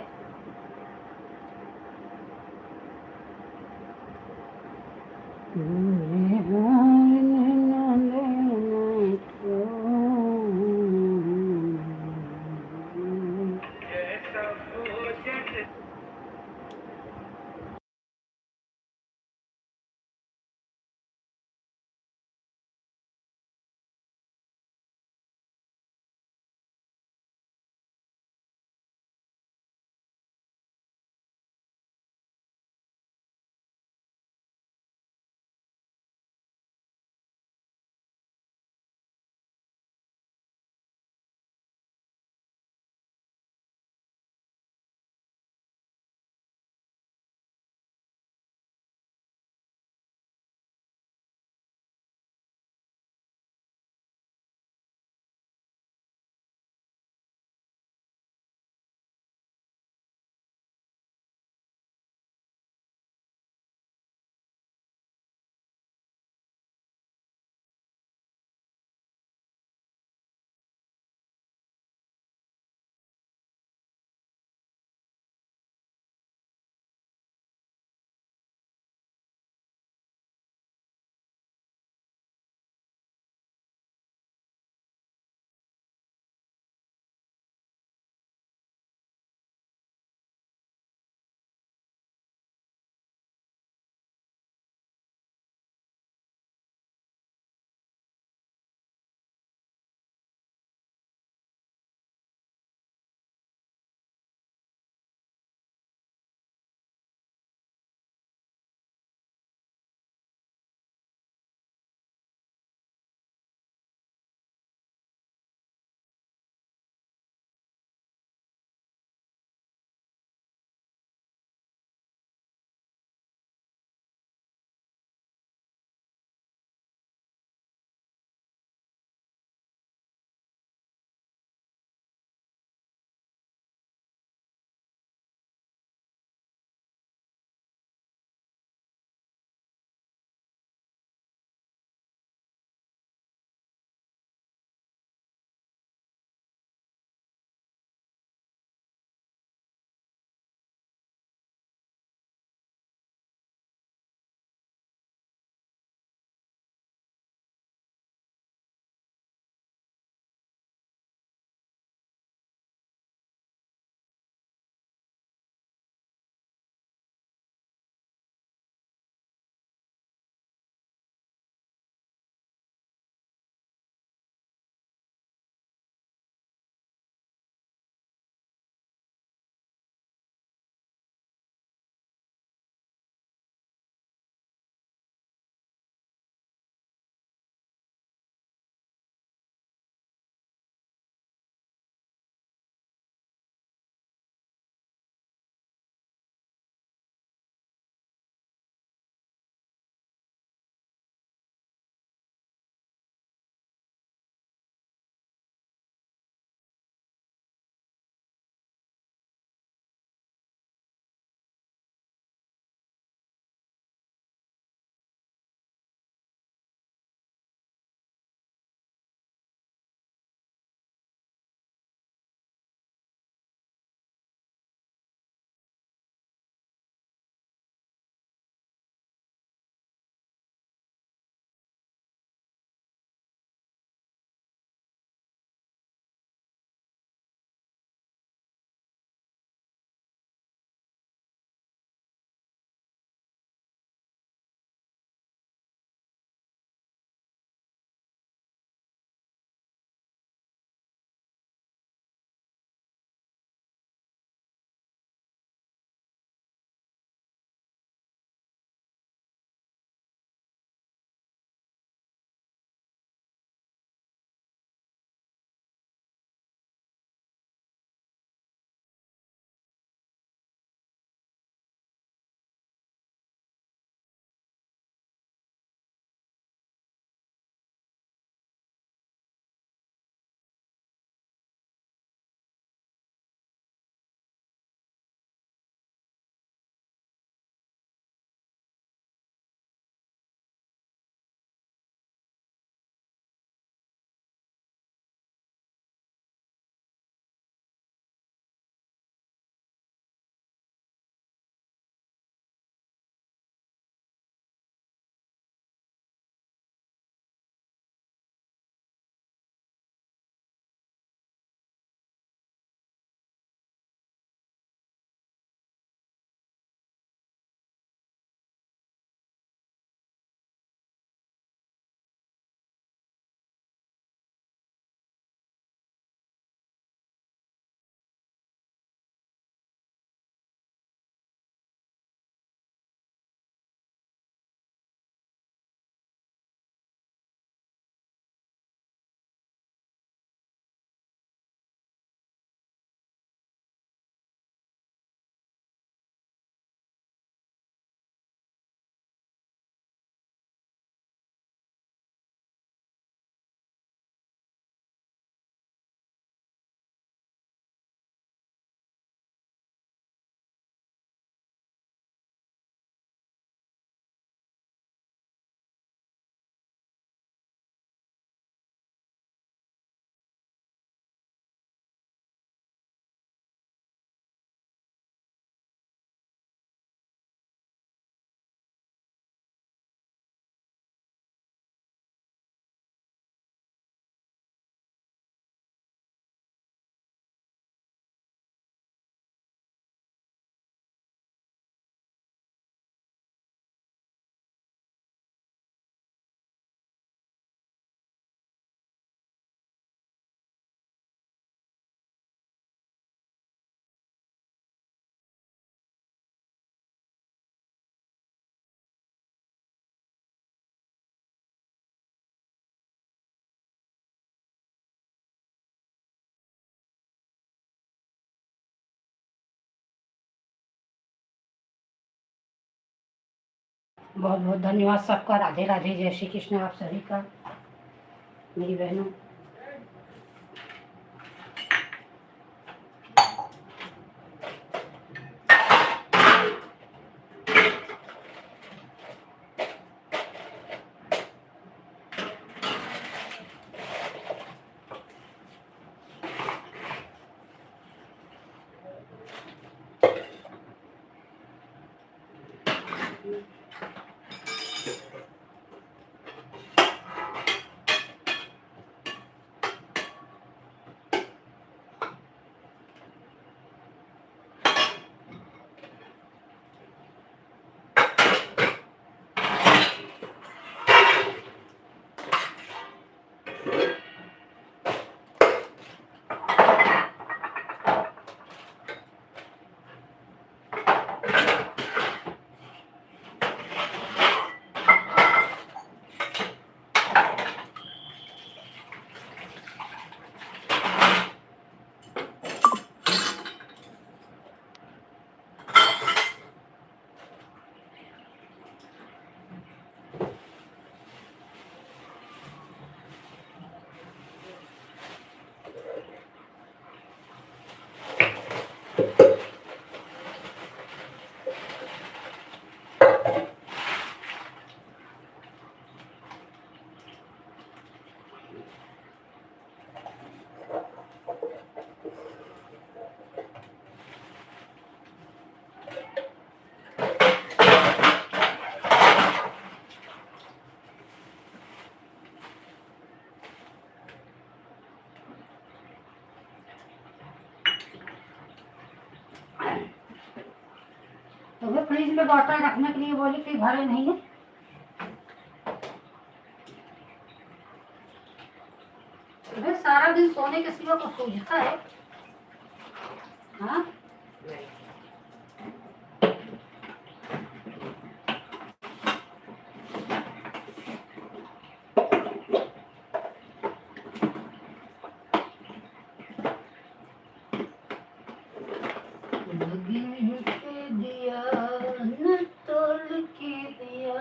बहुत बहुत धन्यवाद सबका। राधे राधे, जय श्री कृष्ण आप सभी का, मेरी बहनों। तो वो फ्रिज में बॉटल रखने के लिए बोली कि भरे नहीं है। अबे सारा दिन सोने के सिवा को सूझता है। हाँ दिया न तोल के दिया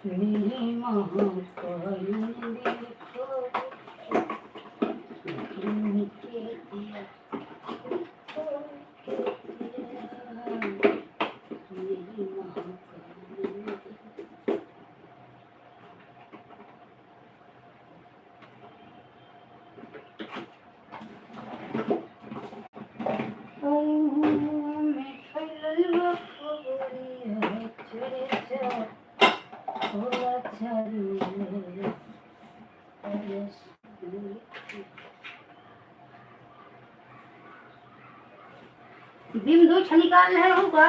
मेरी महाकाल ने देखो के दिया तोल के दिया मेरी महाकाल ने। बिम दो निकाल है होगा।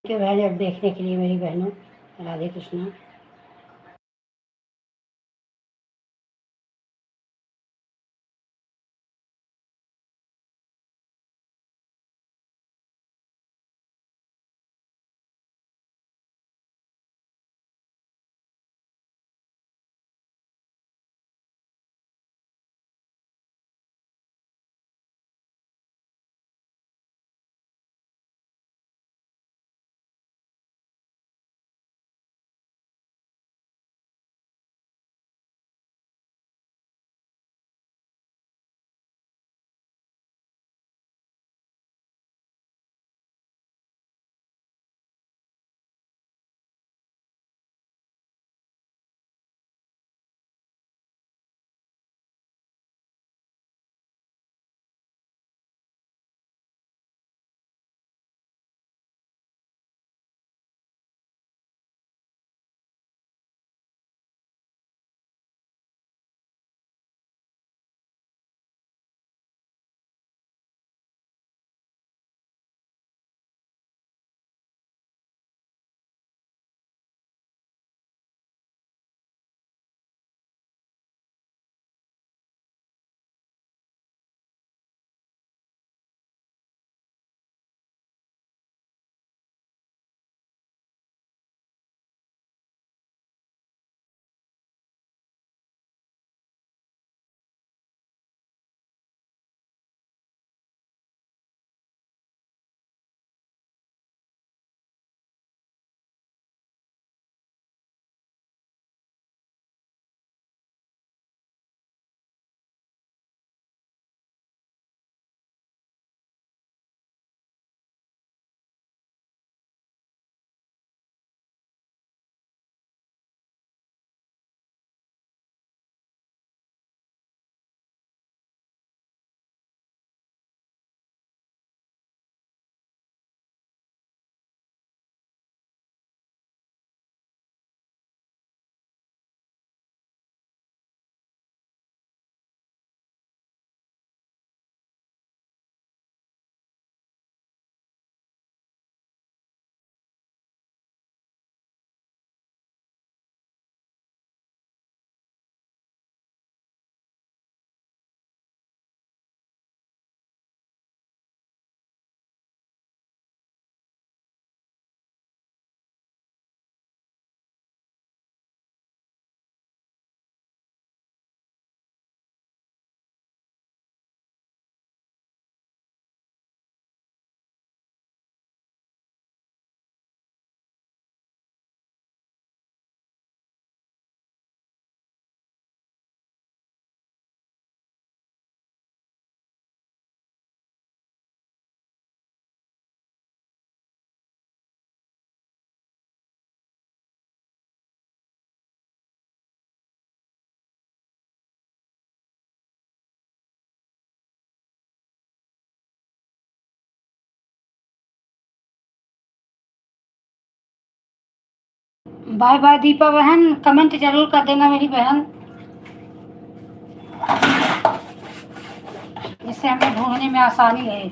के बहन देखने के लिए मेरी बहनों, राधे कृष्णा। बाय बाय दीपा बहन, कमेंट जरूर कर देना मेरी बहन, जिससे हमें ढूंढने में आसानी रहे।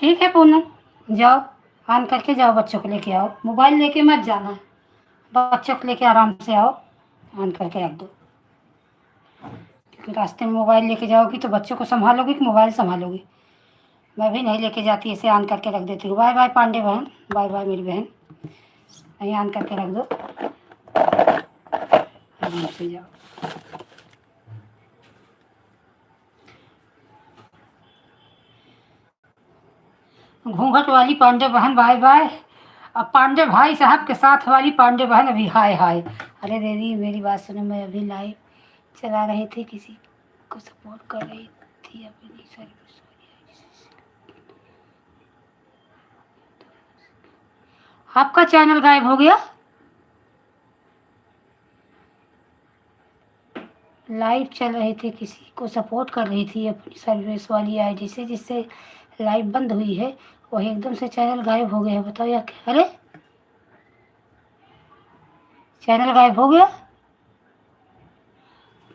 ठीक है पूनम, जाओ ऑन करके जाओ, बच्चों को लेके आओ, मोबाइल लेके मत जाना, बच्चों को लेके आराम से आओ, ऑन करके रख दो। क्योंकि रास्ते में मोबाइल लेके जाओगी तो बच्चों को संभालोगी कि मोबाइल संभालोगी। मैं भी नहीं लेके जाती, ऐसे ऑन करके रख देती हूँ। बाय बाय पांडे बहन, बाय बाय मेरी बहन, नहीं ऑन करके रख दो, आराम से जाओ। घूंघट वाली पांडे बहन बाय बाय। अब पांडे भाई साहब के साथ वाली पांडे बहन अभी हाय हाय। अरे दीदी मेरी बात सुनो, मैं अभी लाइव चला रही थी, किसी को सपोर्ट कर रही थी अपनी सर्विस। आपका चैनल गायब हो गया? लाइव चल रही थी, किसी को सपोर्ट कर रही थी अपनी सर्विस वाली आईडी से, जिससे लाइव बंद हुई है, वही एकदम से चैनल गायब हो गया। बताओ या क्या? अरे चैनल गायब हो गया।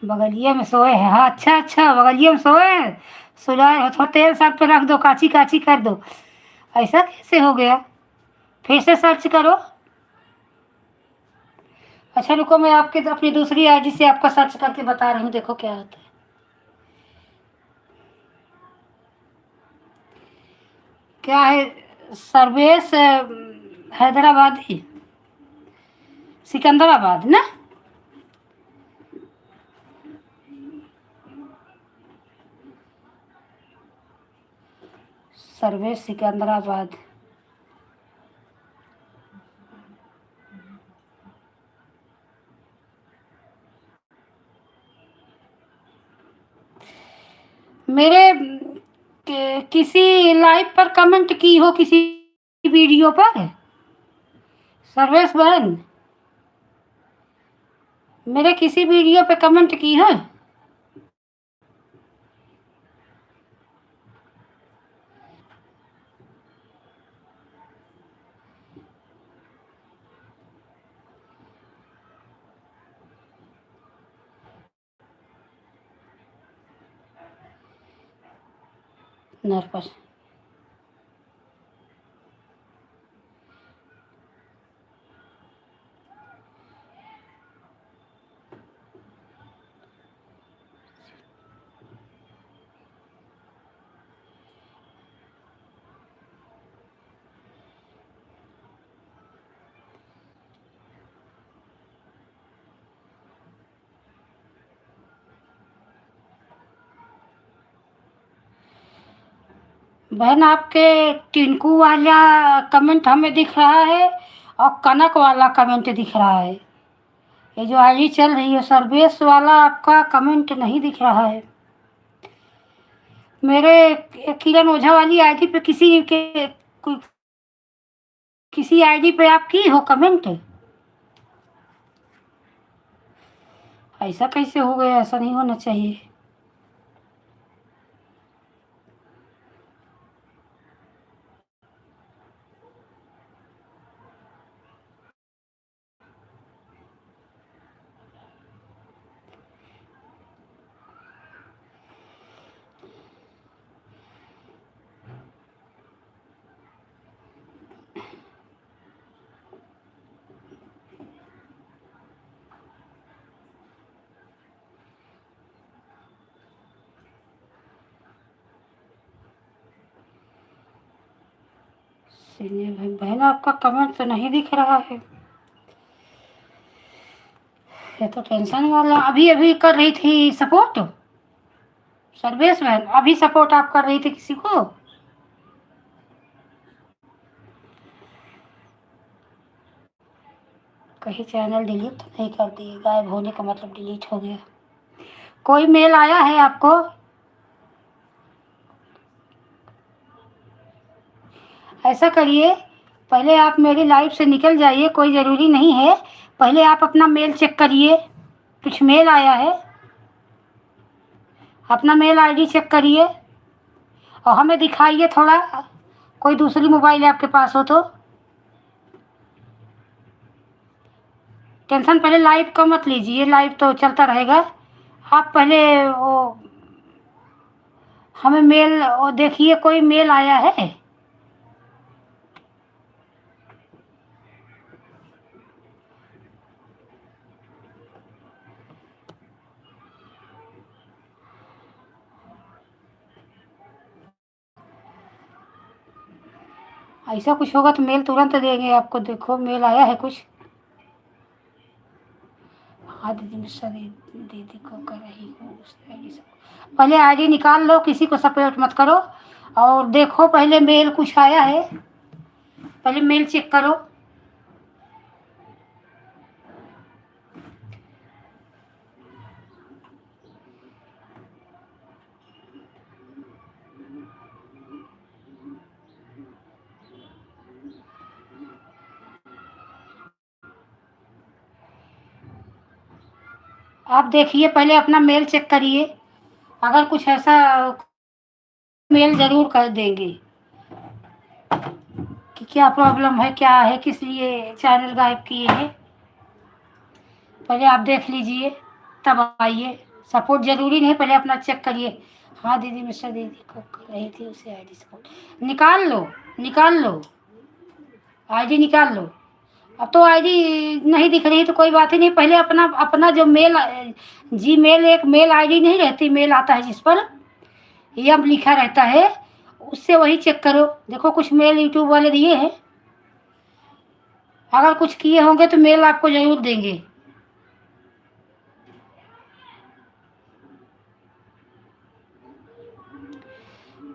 बगलिया में सोए हैं? हाँ अच्छा अच्छा, बगलिया में सोए हैं, सुलाए हो, थोड़ा तेल सर पे रख दो, काची काची कर दो। ऐसा कैसे हो गया? फिर से सर्च करो। अच्छा रुको, मैं आपके अपनी दूसरी आईडी से आपका सर्च करके बता रही हूँ, देखो क्या होता है। क्या है? सर्वेश हैदराबादी, सिकंदराबाद ना? सर्वेश सिकंदराबाद। मेरे किसी लाइव पर कमेंट की हो, किसी वीडियो पर? सर्वेश बहन, मेरे किसी वीडियो पे कमेंट की है? नरपस बहन, आपके टिंकू वाला कमेंट हमें दिख रहा है और कनक वाला कमेंट दिख रहा है। ये जो आईडी चल रही है सर्वेश वाला, आपका कमेंट नहीं दिख रहा है। मेरे किरण ओझा वाली आईडी पे किसी आईडी पे आप की हो कमेंट? ऐसा कैसे हो गया? ऐसा नहीं होना चाहिए। बहन, आपका कमेंट तो नहीं दिख रहा है। ये तो टेंशन वाला। अभी अभी कर रही थी सपोर्ट सर्वेश बहन, अभी सपोर्ट आप कर रही थी किसी को? कहीं चैनल डिलीट तो नहीं कर दिए? गायब होने का मतलब डिलीट हो गया। कोई मेल आया है आपको? ऐसा करिए, पहले आप मेरी लाइफ से निकल जाइए, कोई ज़रूरी नहीं है। पहले आप अपना मेल चेक करिए, कुछ मेल आया है? अपना मेल आईडी चेक करिए और हमें दिखाइए थोड़ा, कोई दूसरी मोबाइल आपके पास हो तो। टेंशन पहले लाइव का मत लीजिए, लाइव तो चलता रहेगा। आप पहले वो हमें मेल, वो देखिए कोई मेल आया है। ऐसा कुछ होगा तो मेल तुरंत देंगे आपको। देखो मेल आया है कुछ। हाँ दीदी मिश्रा दीदी को कर रही हूँ उसने आईडी से। पहले आईडी निकाल लो, किसी को सपोर्ट मत करो। और देखो पहले मेल कुछ आया है, पहले मेल चेक करो। आप देखिए पहले अपना मेल चेक करिए, अगर कुछ ऐसा मेल जरूर कर देंगे कि क्या प्रॉब्लम है, क्या है, किस लिए चैनल गायब किए हैं। पहले आप देख लीजिए तब आइए। सपोर्ट जरूरी नहीं, पहले अपना चेक करिए। हाँ दीदी मिश्रा दीदी को कर रही थी, उसे आईडी सपोर्ट निकाल लो, निकाल लो, आईडी निकाल लो। अब तो आईडी नहीं दिख रही तो कोई बात ही नहीं, पहले अपना अपना जो मेल जी मेल एक मेल आईडी नहीं रहती, मेल आता है जिस पर यम लिखा रहता है, उससे वही चेक करो। देखो कुछ मेल यूट्यूब वाले दिए हैं, अगर कुछ किए होंगे तो मेल आपको जरूर देंगे।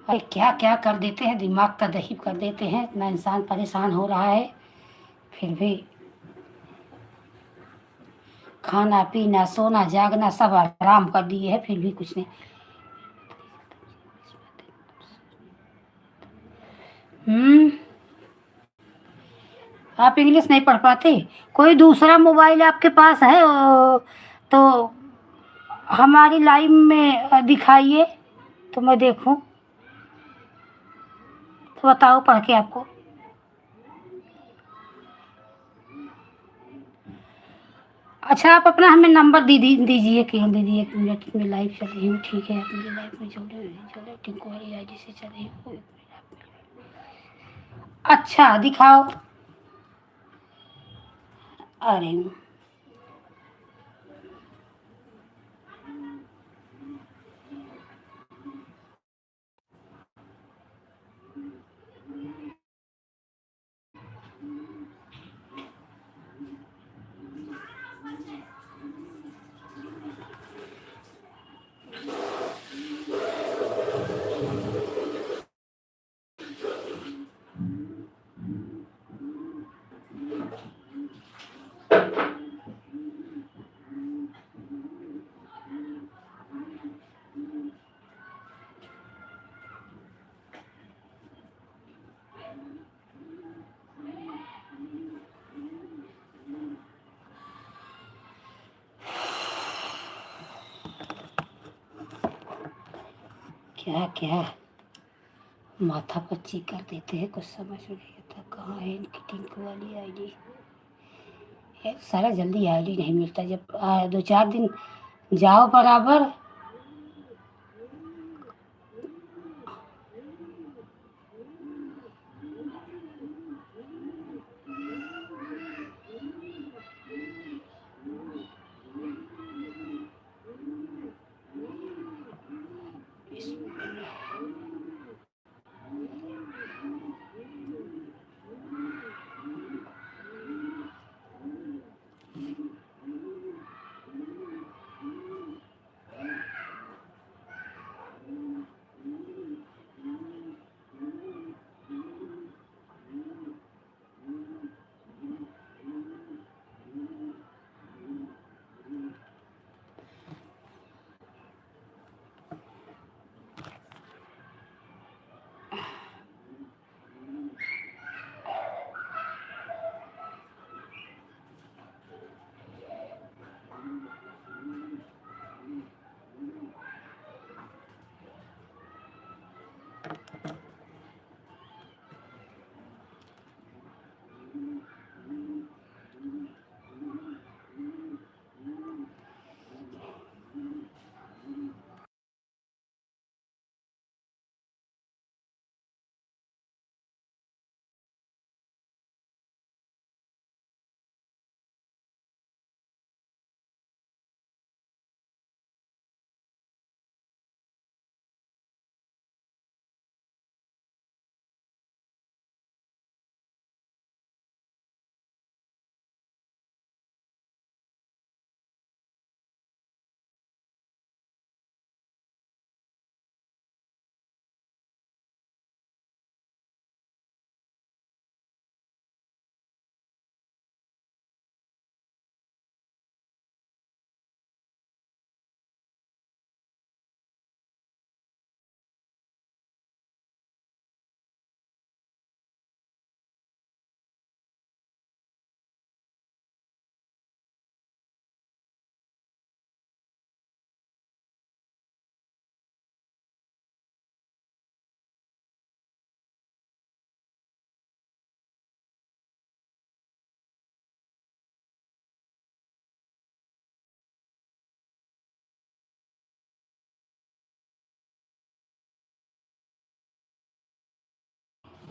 अरे क्या क्या कर देते हैं, दिमाग का दही कर देते हैं। इतना इंसान परेशान हो रहा है, फिर भी खाना पीना सोना जागना सब आराम कर दिए है, फिर भी कुछ नहीं। आप इंग्लिश नहीं पढ़ पाते? कोई दूसरा मोबाइल आपके पास है तो हमारी लाइव में दिखाइए तो मैं देखूं, तो बताओ पढ़ के आपको। अच्छा आप अपना हमें नंबर दीजिए कि हम दीदी 1 मिनट में लाइव चल रही हूँ। ठीक है, आप मेरी लाइव में जोड़े टिंकू वाली आईडी से चल रही हूँ। अच्छा दिखाओ। अरे क्या क्या माथा पच्ची कर देते हैं, कुछ समझ में नहीं आता। कहाँ है इनकी टिंकू वाली आईडी? ये सारा जल्दी आईडी नहीं मिलता, जब 2-4 दिन जाओ बराबर।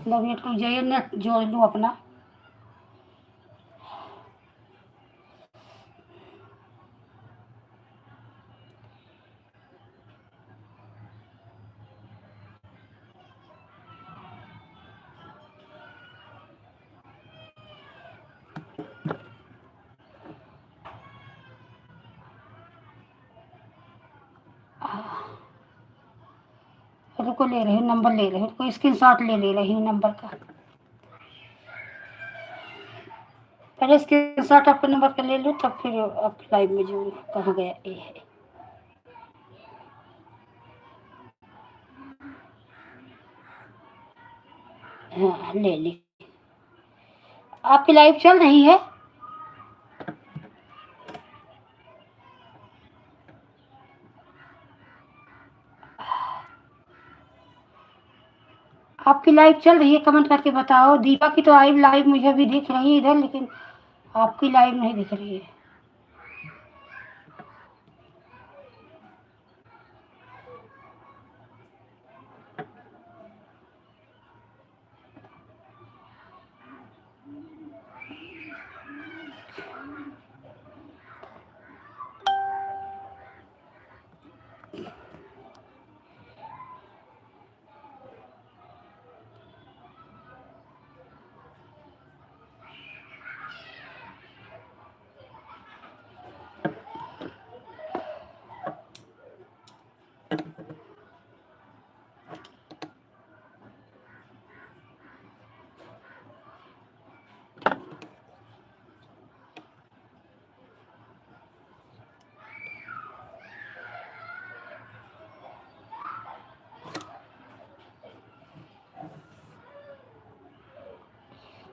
15 मिनट रुक जाइए, नेट जोड़ लूँ अपना। रुको, ले रही हूँ नंबर, ले रही हूँ, कोई स्क्रीनशॉट ले रही हूँ नंबर का। पहले स्क्रीनशॉट आपके नंबर का ले लूँ, तब फिर आपके लाइव में जो कहाँ गया ये है। हाँ, ले ली। आपकी लाइव चल रही है? आपकी लाइव चल रही है? कमेंट करके बताओ। दीपा की तो लाइव मुझे अभी दिख रही है इधर, लेकिन आपकी लाइव नहीं दिख रही है।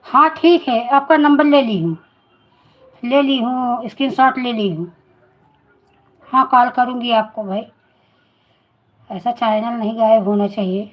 हाँ ठीक है, आपका नंबर ले ली हूँ, ले ली हूँ, स्क्रीनशॉट ले ली हूँ। हाँ, कॉल करूँगी आपको भाई। ऐसा चैनल नहीं गायब होना चाहिए।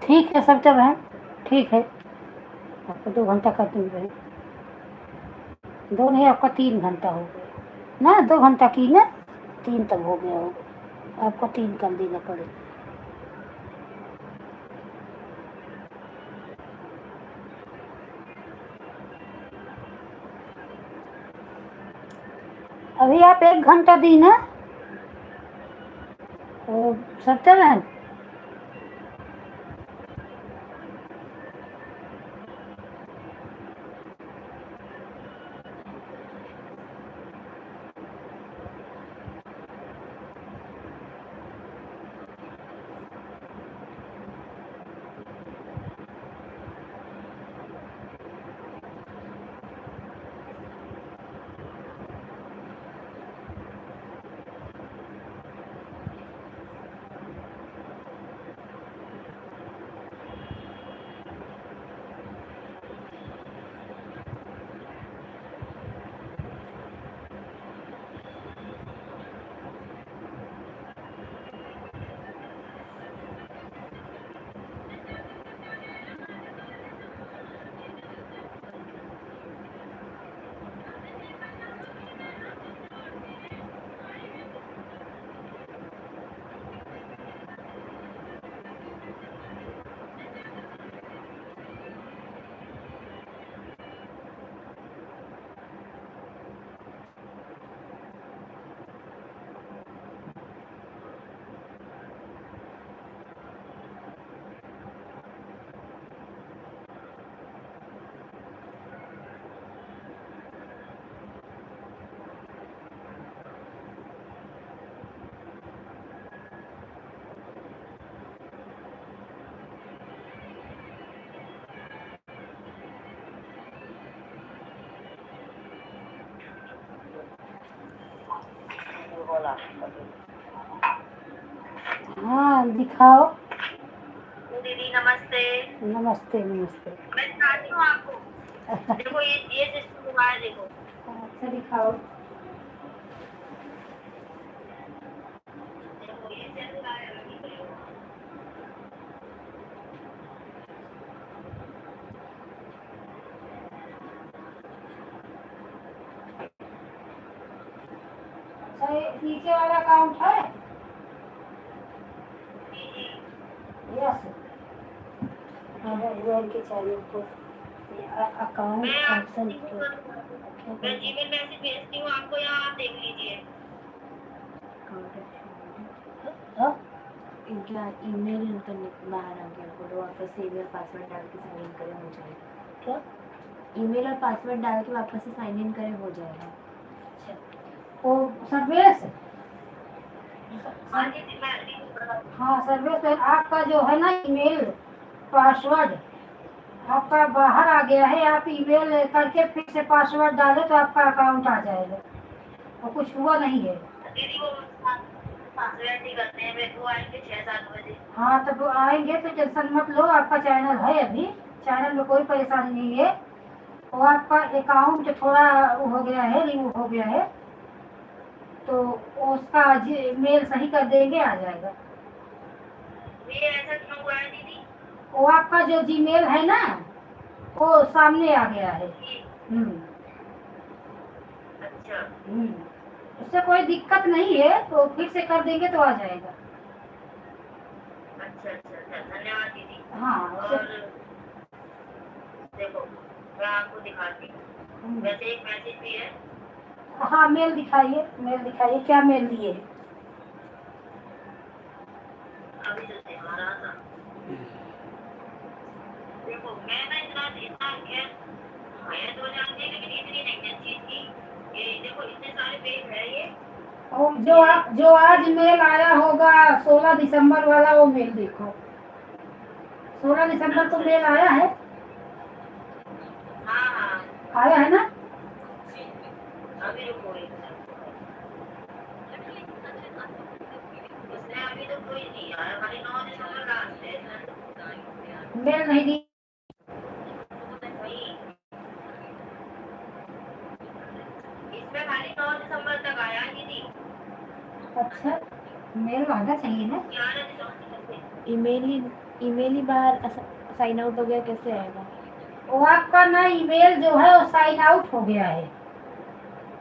ठीक है सविता बहन, ठीक है, आपको 2 घंटा कर दूँ बहन। 2 नहीं, आपका 3 घंटा हो गया ना, 2 घंटा की ना, 3 तक हो गया होगा, आपको 3 कर देना पड़ेगा। अभी आप 1 घंटा दी ना, तो सविता बहन, हाँ दिखाओ।
दीदी नमस्ते।
नमस्ते नमस्ते।
मैं दिखाती हूँ आपको। देखो ये सिस्टम हुआ है, देखो।
अच्छा दिखाओ।
देखो ये चल रहा है अभी तो।
अच्छा ये नीचे वाला अकाउंट है? यस। गूगल के चैनल को अकाउंट
मैं
ऑप्शन
आपको
क्या
मैं जीमेल मैसेज भेजती हूँ आपको, यहाँ आप देख लीजिए।
हाँ?
इनका ईमेल इनका बाहर आ गया, बोलो वापस से ईमेल पासवर्ड डाल के साइन इन करें, हो जाएगा।
क्या?
ईमेल और पासवर्ड डाल के वापस से साइन इन करें, हो जाएगा।
वो सर्वेश,
हाँ जी मैं
हाँ सर्वेश आपका जो है ना ईमेल पासवर्ड आपका बाहर आ गया है, आप ईमेल करके फिर से पासवर्ड डालो तो आपका अकाउंट आ जाएगा, और कुछ हुआ नहीं है।
दीदी वो पासवर्ड ही करते हैं, मेरे को आएंगे 6-7 बजे।
हाँ तब आएंगे तो टेंशन मत लो, आपका चैनल है अभी, चैनल में कोई परेशानी नहीं है। वो आपका अकाउंट थोड़ा वो हो गया है, रिमूव हो गया है, तो उसका मेल सही कर देंगे, आ जाएगा।
ये ऐसा क्यों हुआ है दीदी?
वो आपका जो जीमेल है ना, वो सामने आ गया है।
अच्छा
उससे कोई दिक्कत नहीं है, तो फिर से कर देंगे तो आ जाएगा।
अच्छा अच्छा अच्छा, धन्यवाद दीदी।
हाँ
और देखो मैं आपको दिखाती हूँ, वैसे एक मैसेज भी है।
हाँ मेल दिखाइए, मेल दिखाइए, क्या मेल दिए?
अभी तो दिखा रहा था। देखो मैं ना इतना इतना खैर मैं तो जानती हूँ, लेकिन इतनी नहीं अच्छी थी। ये देखो इतने सारे पेज है ये।
और जो आज मेल आया होगा 16 दिसंबर वाला, वो मेल देखो। 16 दिसंबर को मेल आया है?
हाँ हाँ
आया है ना?
अभी रुको एक मिनट। इसमें अभी तो कोई नहीं आया, खाली 9 दिसंबर लास्ट है।
मेल नहीं दी?
नहीं इसमें खाली 9 दिसंबर तक आया ही नहीं।
अच्छा मेल आना चाहिए ना।
11 दिसंबर तक।
ईमेल ही ईमेल ही बाहर साइन आउट हो गया, कैसे आएगा?
वो आपका ना ईमेल जो है वो साइन आउट हो गया है,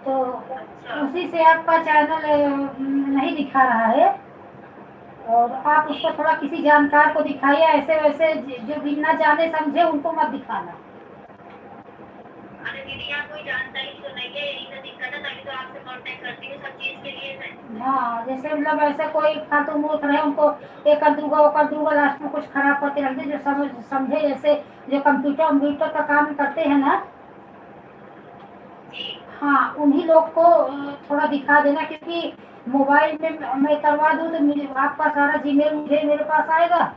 तो
अच्छा
उसी से आपका चैनल नहीं दिखा रहा है। और आप
जी।
उसको थोड़ा किसी जानकार को दिखाइए, ऐसे वैसे जो बिना जाने समझे उनको मत दिखाना।
अरे दीदी यहाँ कोई जानता ही तो नहीं है, यही तो दिक्कत है, तभी तो आपसे कांटेक्ट करती हूँ सब चीज के लिए मैं।
हाँ, जैसे मतलब ऐसे कोई फालतू मूर्ख रहे उनको एक कर दूंगा वो कर दूंगा, लास्ट में कुछ खराब करके रख दे, जो समझे, जैसे जो कंप्यूटर कंप्यूटर का काम करते हैं ना,
जी
हाँ उन्हीं लोग को थोड़ा दिखा देना, क्योंकि मोबाइल में मैं करवा दूँ तो आपका सारा जीमेल मुझे मेरे पास आएगा।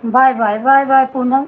Bye bye bye bye Poonam.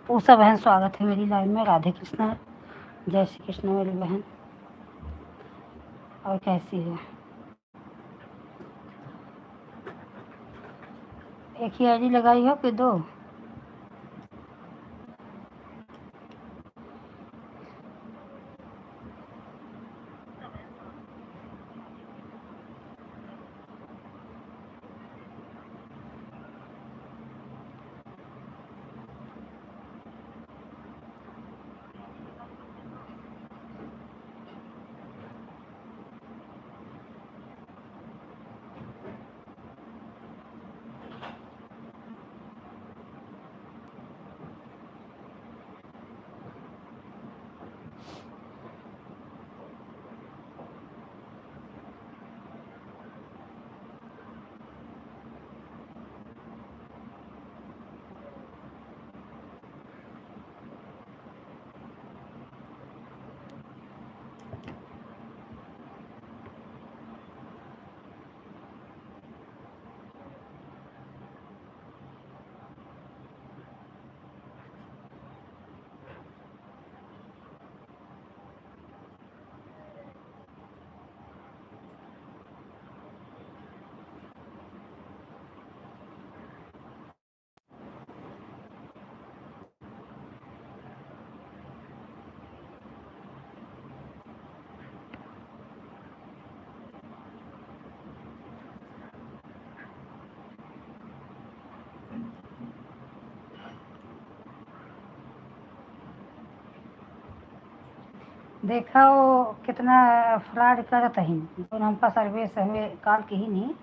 Pusa बहन, स्वागत है मेरी लाइव में। राधे कृष्णा, जय श्री कृष्ण मेरी बहन। और कैसी है? एक ही आईडी लगाई हो कि दो? देखा वो कितना फ्रॉड करत ही, हमका सर्विस हमें कॉल की ही नहीं।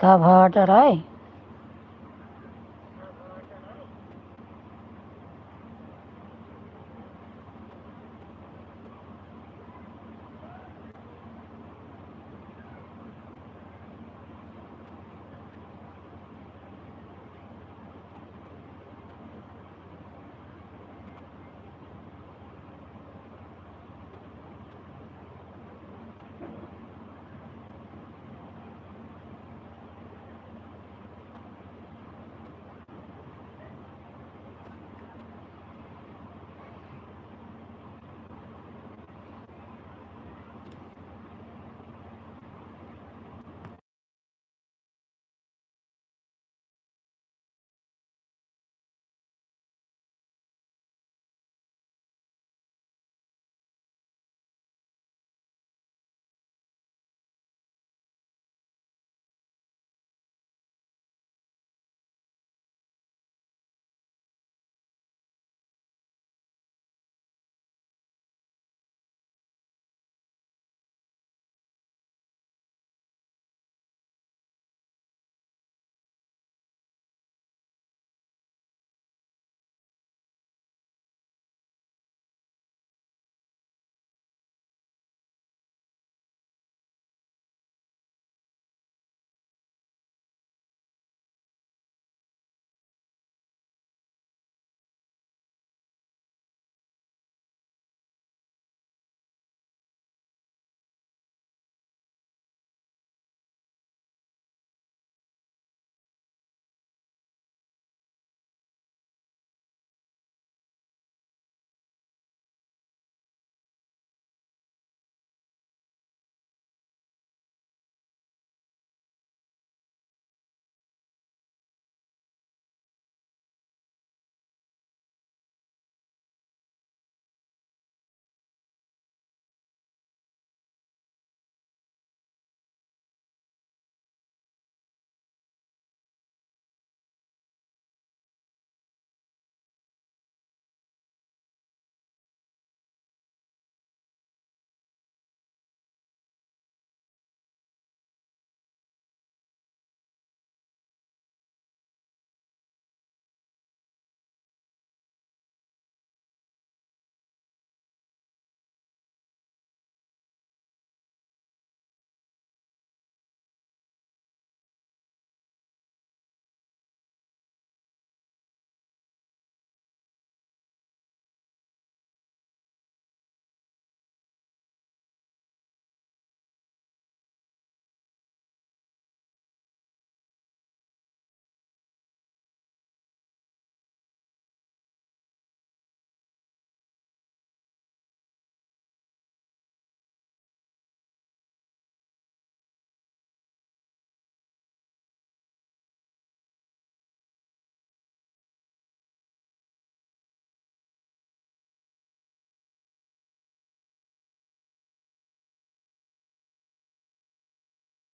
था भाट राय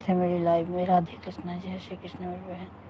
से मेरी लाइफ में राधे कृष्णा जय श्री कृष्ण मेरी बहन।